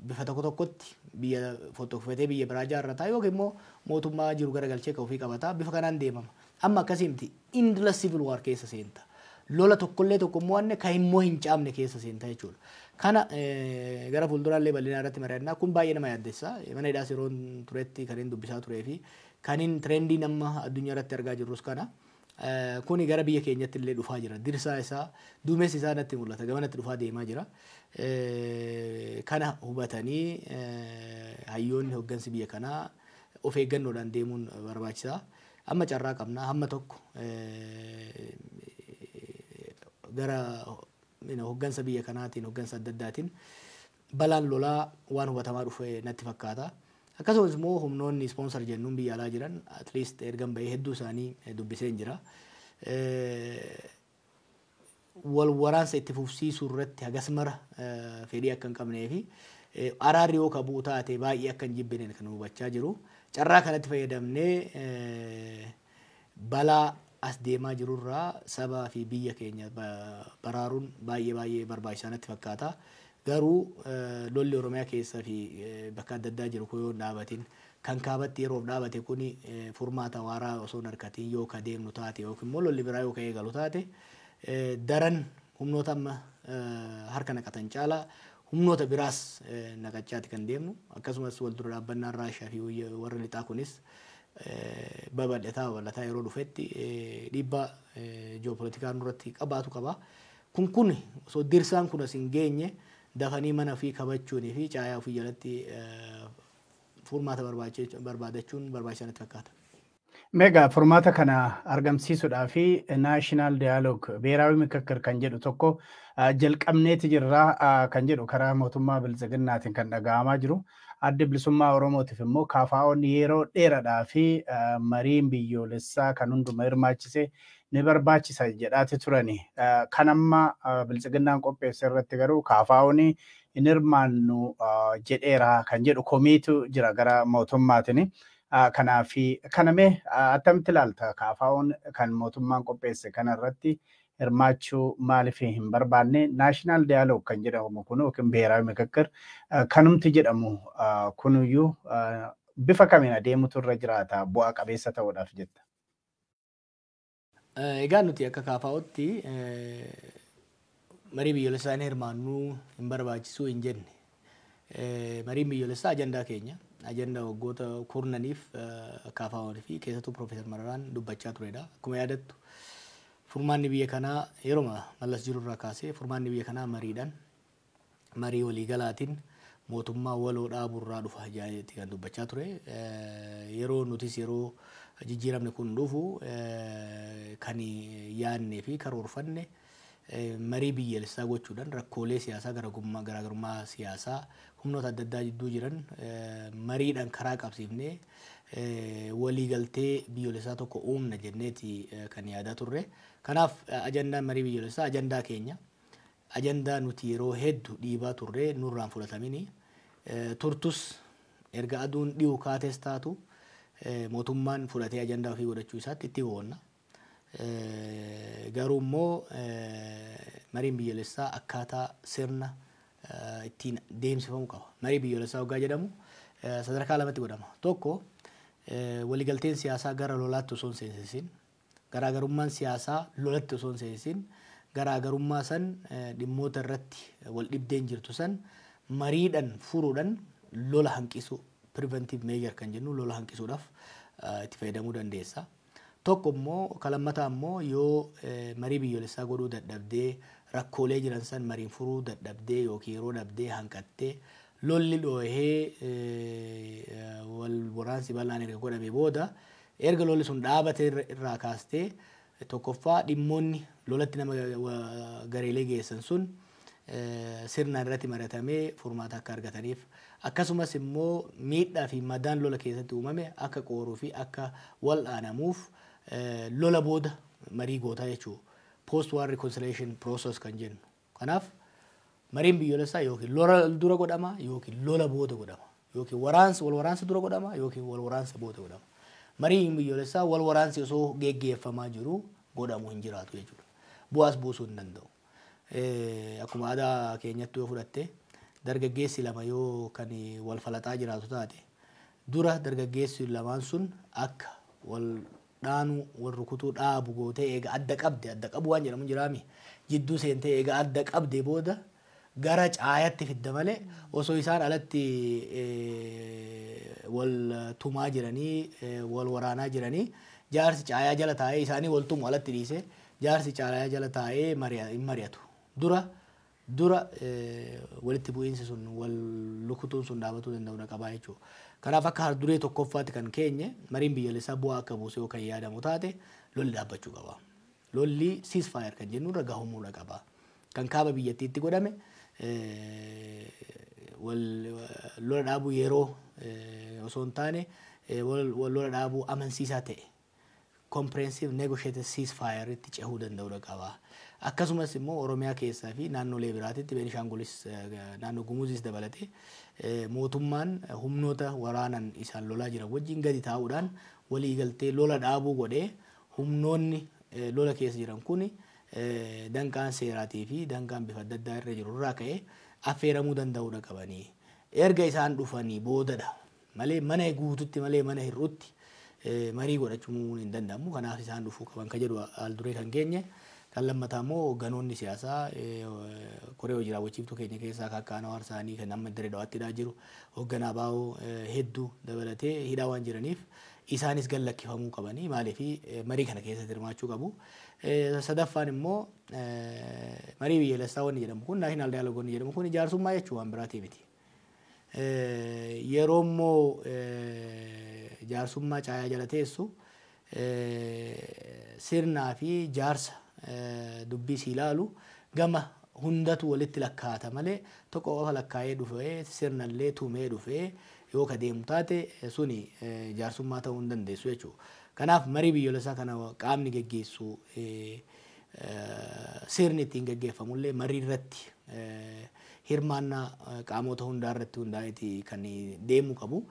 bifa tokko tokkotti biyya fotokofatee biyya biraa jaarrataa yookiin immoo mootummaa jiru garagalchee ka ofii qabataa bifa kanaan deemama. Amma akkasii miti indila civil war keessa seenta. Lola tokkollee tokkommoo anne kan immoo hin caamne keessa seenta jechuudha. Kana gara fuulduraallee bal'inaa irratti mari'annaa kun baay'ee nama yaaddessa. Mana hidhaas yeroo turetti kan hin dubbisaa turee fi kan hin trendii nama addunyaa irratti argaa jirrus kana. Kuni gara biyya keenyatti illee dhufaa jira. Dirsaa isaa duumessi isaa natti mul'ata. Gamanatti dhufaa deemaa jira. Kana hubatanii hayyoonni hoggansi biyya kanaa of eeggannoodhaan deemuun barbaachisaa. Amma carraa qabna hamma tokko gara hoggansa biyya kanaatiin hoggansa adda addaatiin balaan lolaa waan hubatamaa dhufe natti fakkaata. Akkasumas immoo humnoonni sponsor jennuun biyya alaa jiran at least ergan bahee hedduu isaanii dubbiseen jira. Wal waraansa itti fufsiisuu irratti hagas mara fedhii akka hin qabnee fi araarri yoo kabuu taate baay'ee akka hin jibbine kan hubachaa jiru. carraa kanatti fayyadamnee balaa as deemaa jirurraa sabaa fi biyya keenya baraaruun baay'ee barbaachisaa natti fakkaata. Garuu lolli Oromiyaa keessa fi bakka adda addaa jiru kun yoo dhaabatin kan kaabatti yeroof dhaabate kuni furmaata waaraa osoo harkatiin yoo ka deemnu taate yookiin immoo lolli biraa yoo ka eegalu taate daran humnoota amma harka naqatan caalaa humnoota biraas naqachaati kan deemnu. Akkasumas wal dura dhaabbannaan Raashiyaa fi warra lixaa kunis babal'ataa yeroo dhufetti dhiibbaa ji'oopolitikaa nurratti qabaatu qaba. Kun osoo dirsaan kun as hin geenye dafanii mana fi kabachuunii fi caayaa ofii jalatti furmaata barbaadachuun barbaachisaa natti fakkaata.
Meegaa furmaata kana argamsiisuudhaa fi naashinaal diyaaloog beeraawi mikakkir kan jedhu tokko jalqabneeti jirraa kan jedhu karaa mootummaa biltsiginnaatiin kan dhaga'amaa jiru. Adda bilisummaa Oromootiif immoo KFO'n yeroo dheeraadhaa fi mariin biyyoolessaa kan hunduma hirmaachise ni barbaachisa jedhaati turani. Kan amma biltsiginnaan qopheesse irratti garuu KFO'n hin hirmaannu jedheera kan jedhu komiitu jira gara mootummaatiin. Kanaafi kanamee attamitti ilaalta KFO'n kan mootummaan qopheesse kanarratti hirmaachuu maaliif hin barbaanne naashinaal diyaaloog kan jedhamu kun yookiin beeraawi mikakkir kanumti jedhamu kunuyyuu bifa kamiin adeemutu irra jiraata bu'aa qabeessa ta'uudhaaf jetta.
Egaa nuti akka KFO'tti marii biyyoolessaa hin hirmaannuu hin barbaachisuu hin jenne. Mariin biyyoolessaa ajandaa keenya. Ajandaa waggoota kurnaniif KFO'n fi keessattuu Profeesar Mararaan dubbachaa turedha. Akkuma yaadattu furmaanni biyya kanaa yeroo mallas jirurraa kaasee furmaanni biyya kanaa mariidhaan marii waliigalaatiin mootummaa waloo dhaaburraa dhufa jedhanii kan dubbachaa ture. Yeroo nutis yeroo jijjiiramni kun dhufu kan yaadnee fi karoorfanne marii biyyaalessaa gochuudhaan rakkoolee siyaasaa garaagarummaa siyaasaa humnoota adda addaa jidduu jiran mariidhaan karaa qabsiifnee waliigaltee biyyoolessaa tokko uumna jenneeti kan yaadaa turre. Kanaaf ajandaan marii biyyoolessaa ajandaa keenya. Ajandaa nuti yeroo hedduu dhiibaa turre nurraan fudhatamini. Turtus erga aduun dhi'u kaates taatu mootummaan fudhatee ajandaa ofii godhachuu isaatti itti boonna. Garuu immoo mariin biyyoolessaa akkaataa sirna ittiin deemsifamu qaba. Marii biyyoolessaa waggaa jedhamu sadarkaa lamatti godhama. Tokko waliigalteen siyaasaa gara lolaatti osoo hin seensisin, garaagarummaan siyaasaa lolatti osoo hin seensisin, garaagarummaa san dhimmoota irratti wal dhibdeen jirtu san mariidhaan furuudhaan lola hanqisuu preventive measure kan jennu lola hanqisuudhaaf itti fayyadamuu dandeessa. Tokko immoo kalammataa immoo yoo marii biyyoolessaa godhuu dadhabdee rakkoolee jiran san mariin furuu dadhabdee yookiin yeroo dhabdee hanqattee lolli dhoohee wal waraansi bal'aan erga godhamee booda erga lolli sun dhaabate irraa kaastee tokkoffaa dhimmoonni lolatti nama gareelee geessan sun sirnaan irratti maratamee furmaata akka argataniif akkasumas immoo miidhaa fi madaan lola keessatti uumame akka qooruu fi akka wal dhaanamuuf lola booda marii gootaa jechuudha. Post war reconciliation process kan jennu. Kanaaf mariin biyyoolessaa yookiin lola dura godhama yookiin lola booda godhama. Yookiin wal waraansa dura godhama yookiin wal waraansa booda godhama. Mariin biyyoolessaa wal waraansi osoo geggeeffamaa jiru godhamu hin jiraatu jechuudha. Bu'aas buusuu hin danda'u. Akkuma aadaa keenyatti yoo fudhatte dargaggeessi lama yoo kan wal falaxaa jiraatu taate dura dargaggeessi lamaan sun akka wal dhaanu wal rukutuu dhaabu gootee eega adda qabu waan jedhamu jiraami jidduu seentee eega adda qabde booda gara caayatti fidda malee osoo isaan alatti wal tumaa jiranii wal waraanaa jiranii jaarsi caayaa jala taa'ee isaanii wal tumu alatti dhiise jaarsi caayaa jala taa'ee mari'atu dura walitti bu'iinsi sun wal lukutuun sun dhaabatuu danda'u qabaa jechuudha. Kanaaf akka harduree tokkoffaatti kan keenye mariin biyyoolessaa bu'aa akka buuse yoo kan yaadamu taate lolli dhaabbachuu qaba. Lolli ceasefire kan jennu irra gahumuu qaba. Kan kaaba biyyattiitti godhame lola dhaabuu yeroo osoo hin taane lola dhaabuu amansiisaa ta'e comprehensive negotiated ceasefire itti cehuu danda'udha qaba. Akkasumas immoo Oromiyaa keessaa fi naannolee biraatitti Beenishaangulis naannoo Gumuzis dabalatee mootummaan humnoota waraanan isaan lolaa jiran wajjin gadi taa'uudhaan walii galtee lola dhaabuu godhee humnoonni lola keessa jiran kuni danqaan seeraatii fi danqaan bifa adda addaa irra jiru irraa ka'ee affeeramuu danda'udha qabanii. Erga isaan dhufanii boodadha malee mana guututti malee mana hir'utti marii godhachuu hin danda'amu. Kanaaf isaan dhufuu qaban ka jedhu al duree kan keenye. Kan lammataa immoo ganoonni siyaasaa koree hojii raawwachiiftuu keenya keessaa kakkaan hawaarsaanii kan amma dirree dhawaattiidhaa jiru hoogganaa baa'uu hedduu dabalatee hidhaa waan jiraniif isaanis gallakkifamuu qabanii maaliif marii kana keessatti hirmaachuu qabu. Sadaffaan immoo marii biyyaalessaa wanni jedhamu kun naashinaal daayaloog wanni jedhamu kun ijaarsummaa jechuu waan biraatii miti. Yeroo immoo ijaarsummaa caayaa jala teessu sirnaa fi jaarsa dubbii si ilaalu gama hundatu walitti lakkaata malee tokko qofa lakkaa'ee dhufee sirnallee tumee dhufee yoo ka deemu taate suni jaarsummaa ta'uu hin dandeessu jechuudha. Kanaaf marii biyyoolessaa kana qaamni geggeessu sirni ittiin geggeeffamullee marii irratti hirmaannaa qaamota hundaa irratti hundaa'eeti kan deemuu qabu.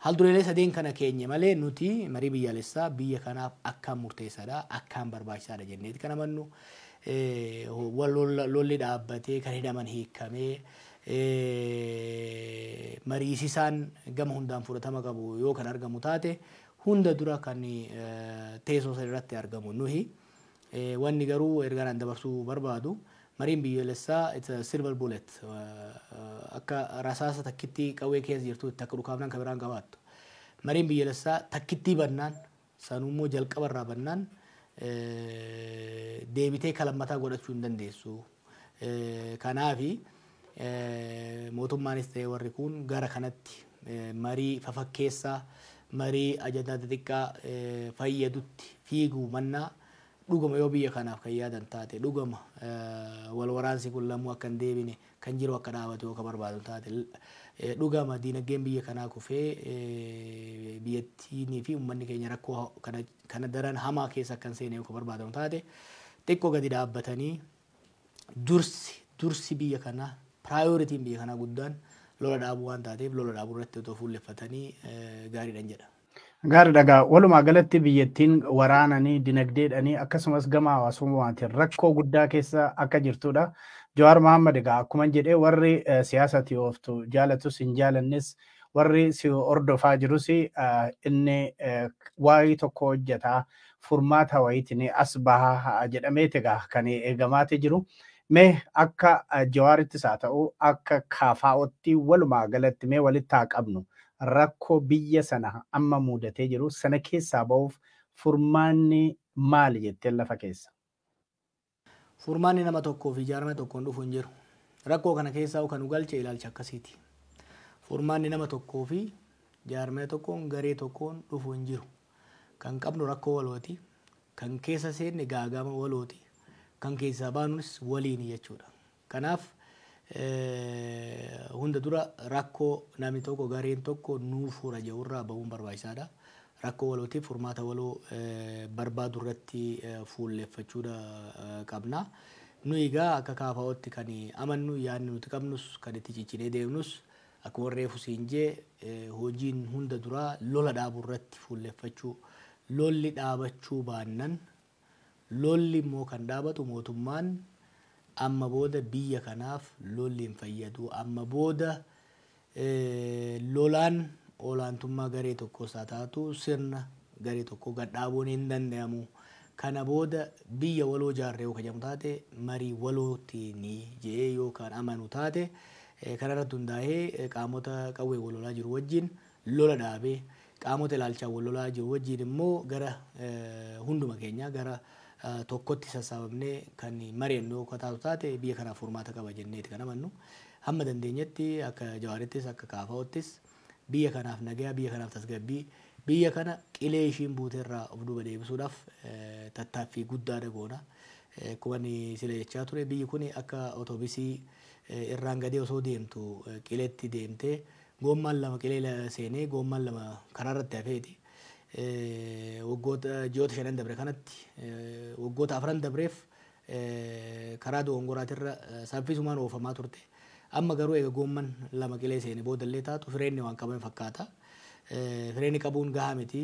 Haldureelee sadeen kana keenya malee nuti marii biyyaalessaa biyya kanaaf akkaan murteessaadha, akkaan barbaachisaadha jenneeti kan amannu. Lolli dhaabbatee kan hidhaman hiikamee mariisisaan gama hundaan fudhatama qabu yoo kan argamu taate hunda dura kan teessoo sana irratti argamu nuhi. Wanni garuu ergaan dabarsuu barbaadu mariin biyyaalessaa silver bullet akka rasaasa takkitti qawwee keessa jirtu takka dhukaafnaan kan biraan qabaattu. Mariin biyyaalessaa takkitti bannaan sanummoo jalqaba irraa bannaan deebitee kalammataa godhachuu hin dandeessu. Kanaafi mootummaanis ta'e warri kun gara kanatti marii fafakkeessaa marii ajandaa xixiqqaa fayyadutti fiiguu mannaa dhugama yoo biyya kanaaf kan yaadan taate dhugama wal waraansi kun lammuu akka hin deebine kan jiru akka dhaabatu yoo ka barbaadu taate dhugama diinagdeen biyya kanaa kufee biyyattiinii fi uummanni keenya rakkoo kana daran hamaa keessa akka hin seene yoo ka barbaadamu taate xiqqoo gadi dhaabbatanii dursi biyya kanaa piraayoritiin biyya kanaa guddaan lola dhaabuu waan taateef lola dhaabuu irratti otoo fuulleffatanii gaariidhan jedha.
Gaarii dhagaa walumaa galatti biyyattiin waraananii dinagdeedhanii akkasumas gama hawaasummaatiin rakkoo guddaa keessa akka jirtudha. Jawaar Mohaammed egaa akkuma jedhee warri siyaasatti ooftu jaalatus hin jaalannes warri si hordofaa jirus inni waa'ee tokko hojjetaa furmaata wayiitiin as bahaa jedhamee egaa kan eegamaati jiru. Mee akka Jawaarittis haa ta'u akka KFO'tti walumaa galatti mee walitti haa qabnu. Rakkoo biyya sana amma mudatee jiru sana keessaa ba'uuf furmaanni maali jettee lafa keessa?
Furmaanni nama tokkoo fi jaarmaa tokkoon dhufu hin jiru. Rakkoo kana keessaa kan galche ilaalcha akkasiiti. Furmaanni nama tokkoo fi jaarmaa tokkoon garee tokkoon dhufu hin jiru. Kan qabnu rakkoo walooti. Kan keessa seenne gaagama walooti. Kan keessaa baanunis waliin jechuudha. Kanaaf hunda dura rakkoo namni tokko gareen tokko nuuf fura jedhurraa bahuun barbaachisaadha. Rakkoo walootiif furmaata waloo barbaadu irratti fuulleffachuudha qabna. Nu egaa akka KFO'tti kan amannu yaadni nuti qabnus kan itti ciccinee deemnus akkuma warree fusiinjee hojiin hunda dura lola dhaabuu irratti fuulleffachuu. Lolli dhaabachuu baannan lolli immoo kan dhaabatu mootummaan amma booda biyya kanaaf lolli hin fayyadu. Amma booda lolaan olaantummaa garee tokkos haa taatu sirna garee tokko gad dhaabuun hin danda'amu. Kana booda biyya waloo jaarree yoo kajamu taate marii walootiin jedhee yookaan amanu taate kanarratti hundaa'ee qaamota qawwee wal lolaa jiru wajjin lola dhaabee qaamota ilaalchaan wal lolaa jiru wajjin immoo gara hunduma keenya gara tokkotti sassaabamnee kan mari'annu yoo taatu taate biyya kanaaf furmaata qaba jenneeti kan amannu. Hamma dandeenyetti akka Jawaarittis akka KFO'ttis biyya kanaaf nagaa biyya kanaaf tasgabbii biyya kana qilee ishiin buuteerraa of duuba deebisuudhaaf tattaaffii guddaa goona. Akkuma sila jechaa ture biyyi kun akka otoobisii irraan gadee osoo deemtu qileetti deemtee goommaan lama qilee seenee goommaan lama karaarratti hafeeti. waggoota ji'oota 5 dabre kanatti waggoota 4 dabreef karaa dogongoraatirra saffisumaan oofamaa turte. Amma garuu eega goomman 2 qilee seenee boodallee taatu fireenni waan qaban fakkaata. Fireenni qabuun gahaa miti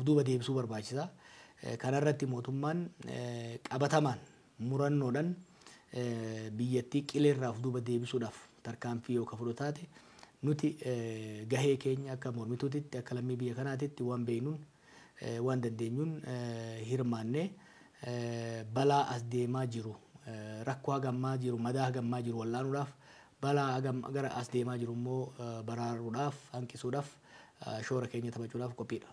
duuba deebisuu barbaachisa. Kanarratti mootummaan qabatamaan murannoodhaan biyyattii qileerraaf duuba deebisuudhaaf tarkaanfii yoo fudhatu taate nuti gahee keenya akka mormituutitti akka lammii biyya kanaatitti waan beeynuun waan dandeenyuun hirmaannee balaa as deemaa jiru rakkoo hagammaa jiru madaa hagammaa jiru wallaanuudhaaf balaa gara as deemaa jiru immoo baraaruudhaaf hanqisuudhaaf shoora keenya taphachuudhaaf qophiidha.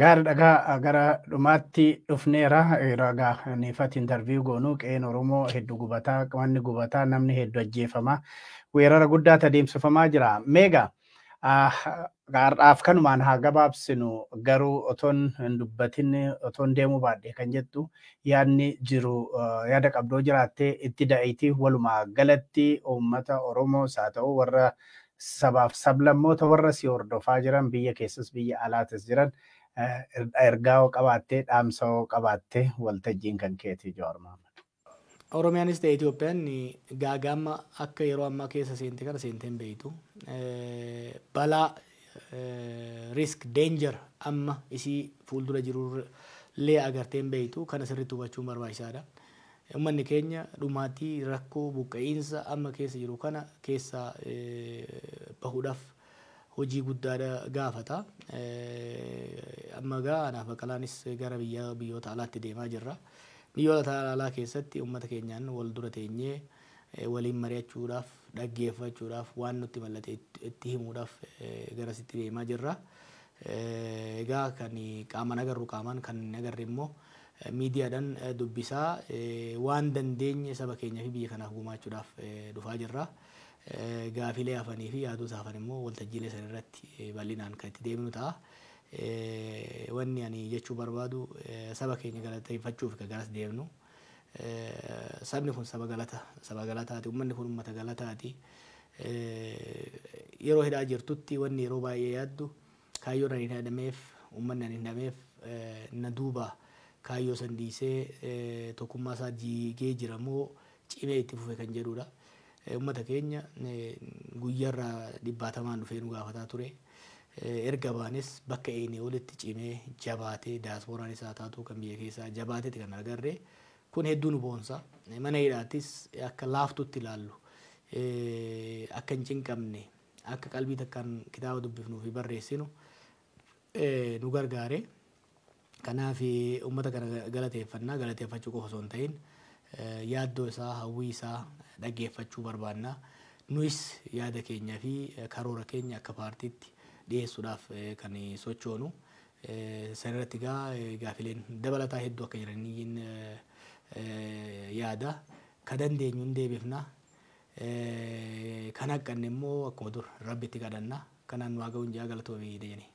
Gaari dhagaa gara dhumaatti dhufneera ragaa neefati interview goonuu qe'een Oromoo hedduu gubataa qaamni gubataa namni hedduu ajjeefamaa weerara guddaa adeemsifamaa jira. Meega gaardaaf kanumaan haa gabaabsinu garuu otoon hin dubbatin otoon deemuu baadhee kan jettu yaadni jiru yaada qabdoo jiraattee itti da'iitii walumaa galatti uummata Oromoo isaa ta'u warra sabaaf sablammoota warra si hordofaa jiran biyya keessas biyya alaatis jiran ergaa qabaattee dhaamsa qabaattee waltajjiin kan keetii Jawaar Mohaammed.
Oromiyaanis ta'e Itoophiyaan gaagaama akka yeroo ammaa keessa seente kana seenteen beeytu balaa risk danger amma isii fuuldura jirullee agarteen beeytu kana sirriitti hubachuun barbaachisaadha. Uummanni keenya dhumaatii rakkoo buqqa'iinsa amma keessa jiru kana keessa bahuudhaaf hojii guddaadha gaafata. Amma anaaf Baqqalaanis gara biyyoota alaatti deemaa jirra. Biyyoota alaa keessatti uummata keenyaan wal dura teenyee waliin mari'achuudhaaf dhaggeeffachuudhaaf waan nutti mallattee itti himuudhaaf garasitti deemaa jirra. Egaa kan qaamaan agarru qaamaan kan agarre immoo miidiyaadhaan dubbisaa waan dandeenye saba keenyaa fi biyya kanaaf gumaachuudhaaf dhufaa jirra. Gaafilee hafanii fi yaadota hafan immoo waltajjiilee san irratti bal'inaan kan itti deemnu ta'a. Wanni ani jechuu barbaadu saba keenya galateeffachuuf kan garas deemnu. Sabni kun saba galataati, uummanni kun uummata galataati. Yeroo hidhaa jirtutti wanni yeroo baay'ee yaaddu kaayyoo ani hidhameef uummanni ani hidhameef na duuba kaayyoo san dhiisee tokkummaa isaa jiigee jiramoo cimee itti fufe kan jedhudha. Uummata keenya guyyaarraa 100 dhufee nu gaafataa ture. Erga baanes bakka eenee walitti cimee jabaatee diyaaspooraan isaa taatu kan biyya keessaa jabaateeti kan agarre. Kun hedduu nu boonsa. Mana hidhaattis akka laaftutti ilaallu akka hin cinqabne akka qalbii takkaan kitaaba dubbifnuu fi barreessinu nu gargaare. Kanaaf uummata kana galateeffachuu qofa osoo hin ta'in yaaddoo isaa hawwii isaa dhaggeeffachuu barbaanna. Nuyis yaada keenyaa fi karoora keenya akka paartiitti dhiyeessuudhaaf kan sochoonu. Sanirratti gaafileen dabalataa hedduu akka jiraniin yaada kan dandeenyu hin deebifna. Kan haqqanne immoo akkuma dur rabbitti kadhanna. Kanaan nu haa ga'uun jaa galatoomii jedhanii.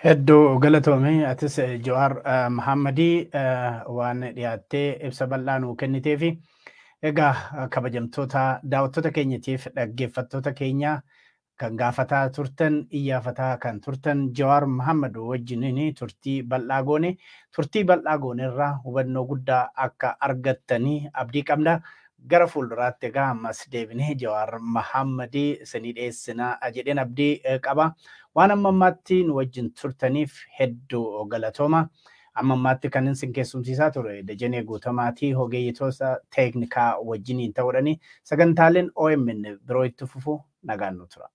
Hedduu galatoomii atis Jawaar Mohaammed waan dhiyaattee ibsa bal'aa nuu kennitee fi egaa kabajamtoota daawwattoota keenyatiif dhaggeeffattoota keenya kan gaafataa turtan iyyafataa kan turtan Jawaar Mohaammed wajjiniin turtii bal'aa goone irraa hubannoo guddaa akka argattanii abdii qabna. Gara fuulduraatti egaa ammas deebinee Jawaar Mohaammed isinii dhiyeessinaa jedheen abdii qaba. Waan ammaatti nu wajjin turtaniif hedduu galatooma. Ammaatti kan isin keessumsiisaa ture Dajanee Guutamaatii ogeeyyiitoota teeknikaa wajjiniin ta'uudhaani sagantaaleen OMN biroo itti fufu nagaan nu tura.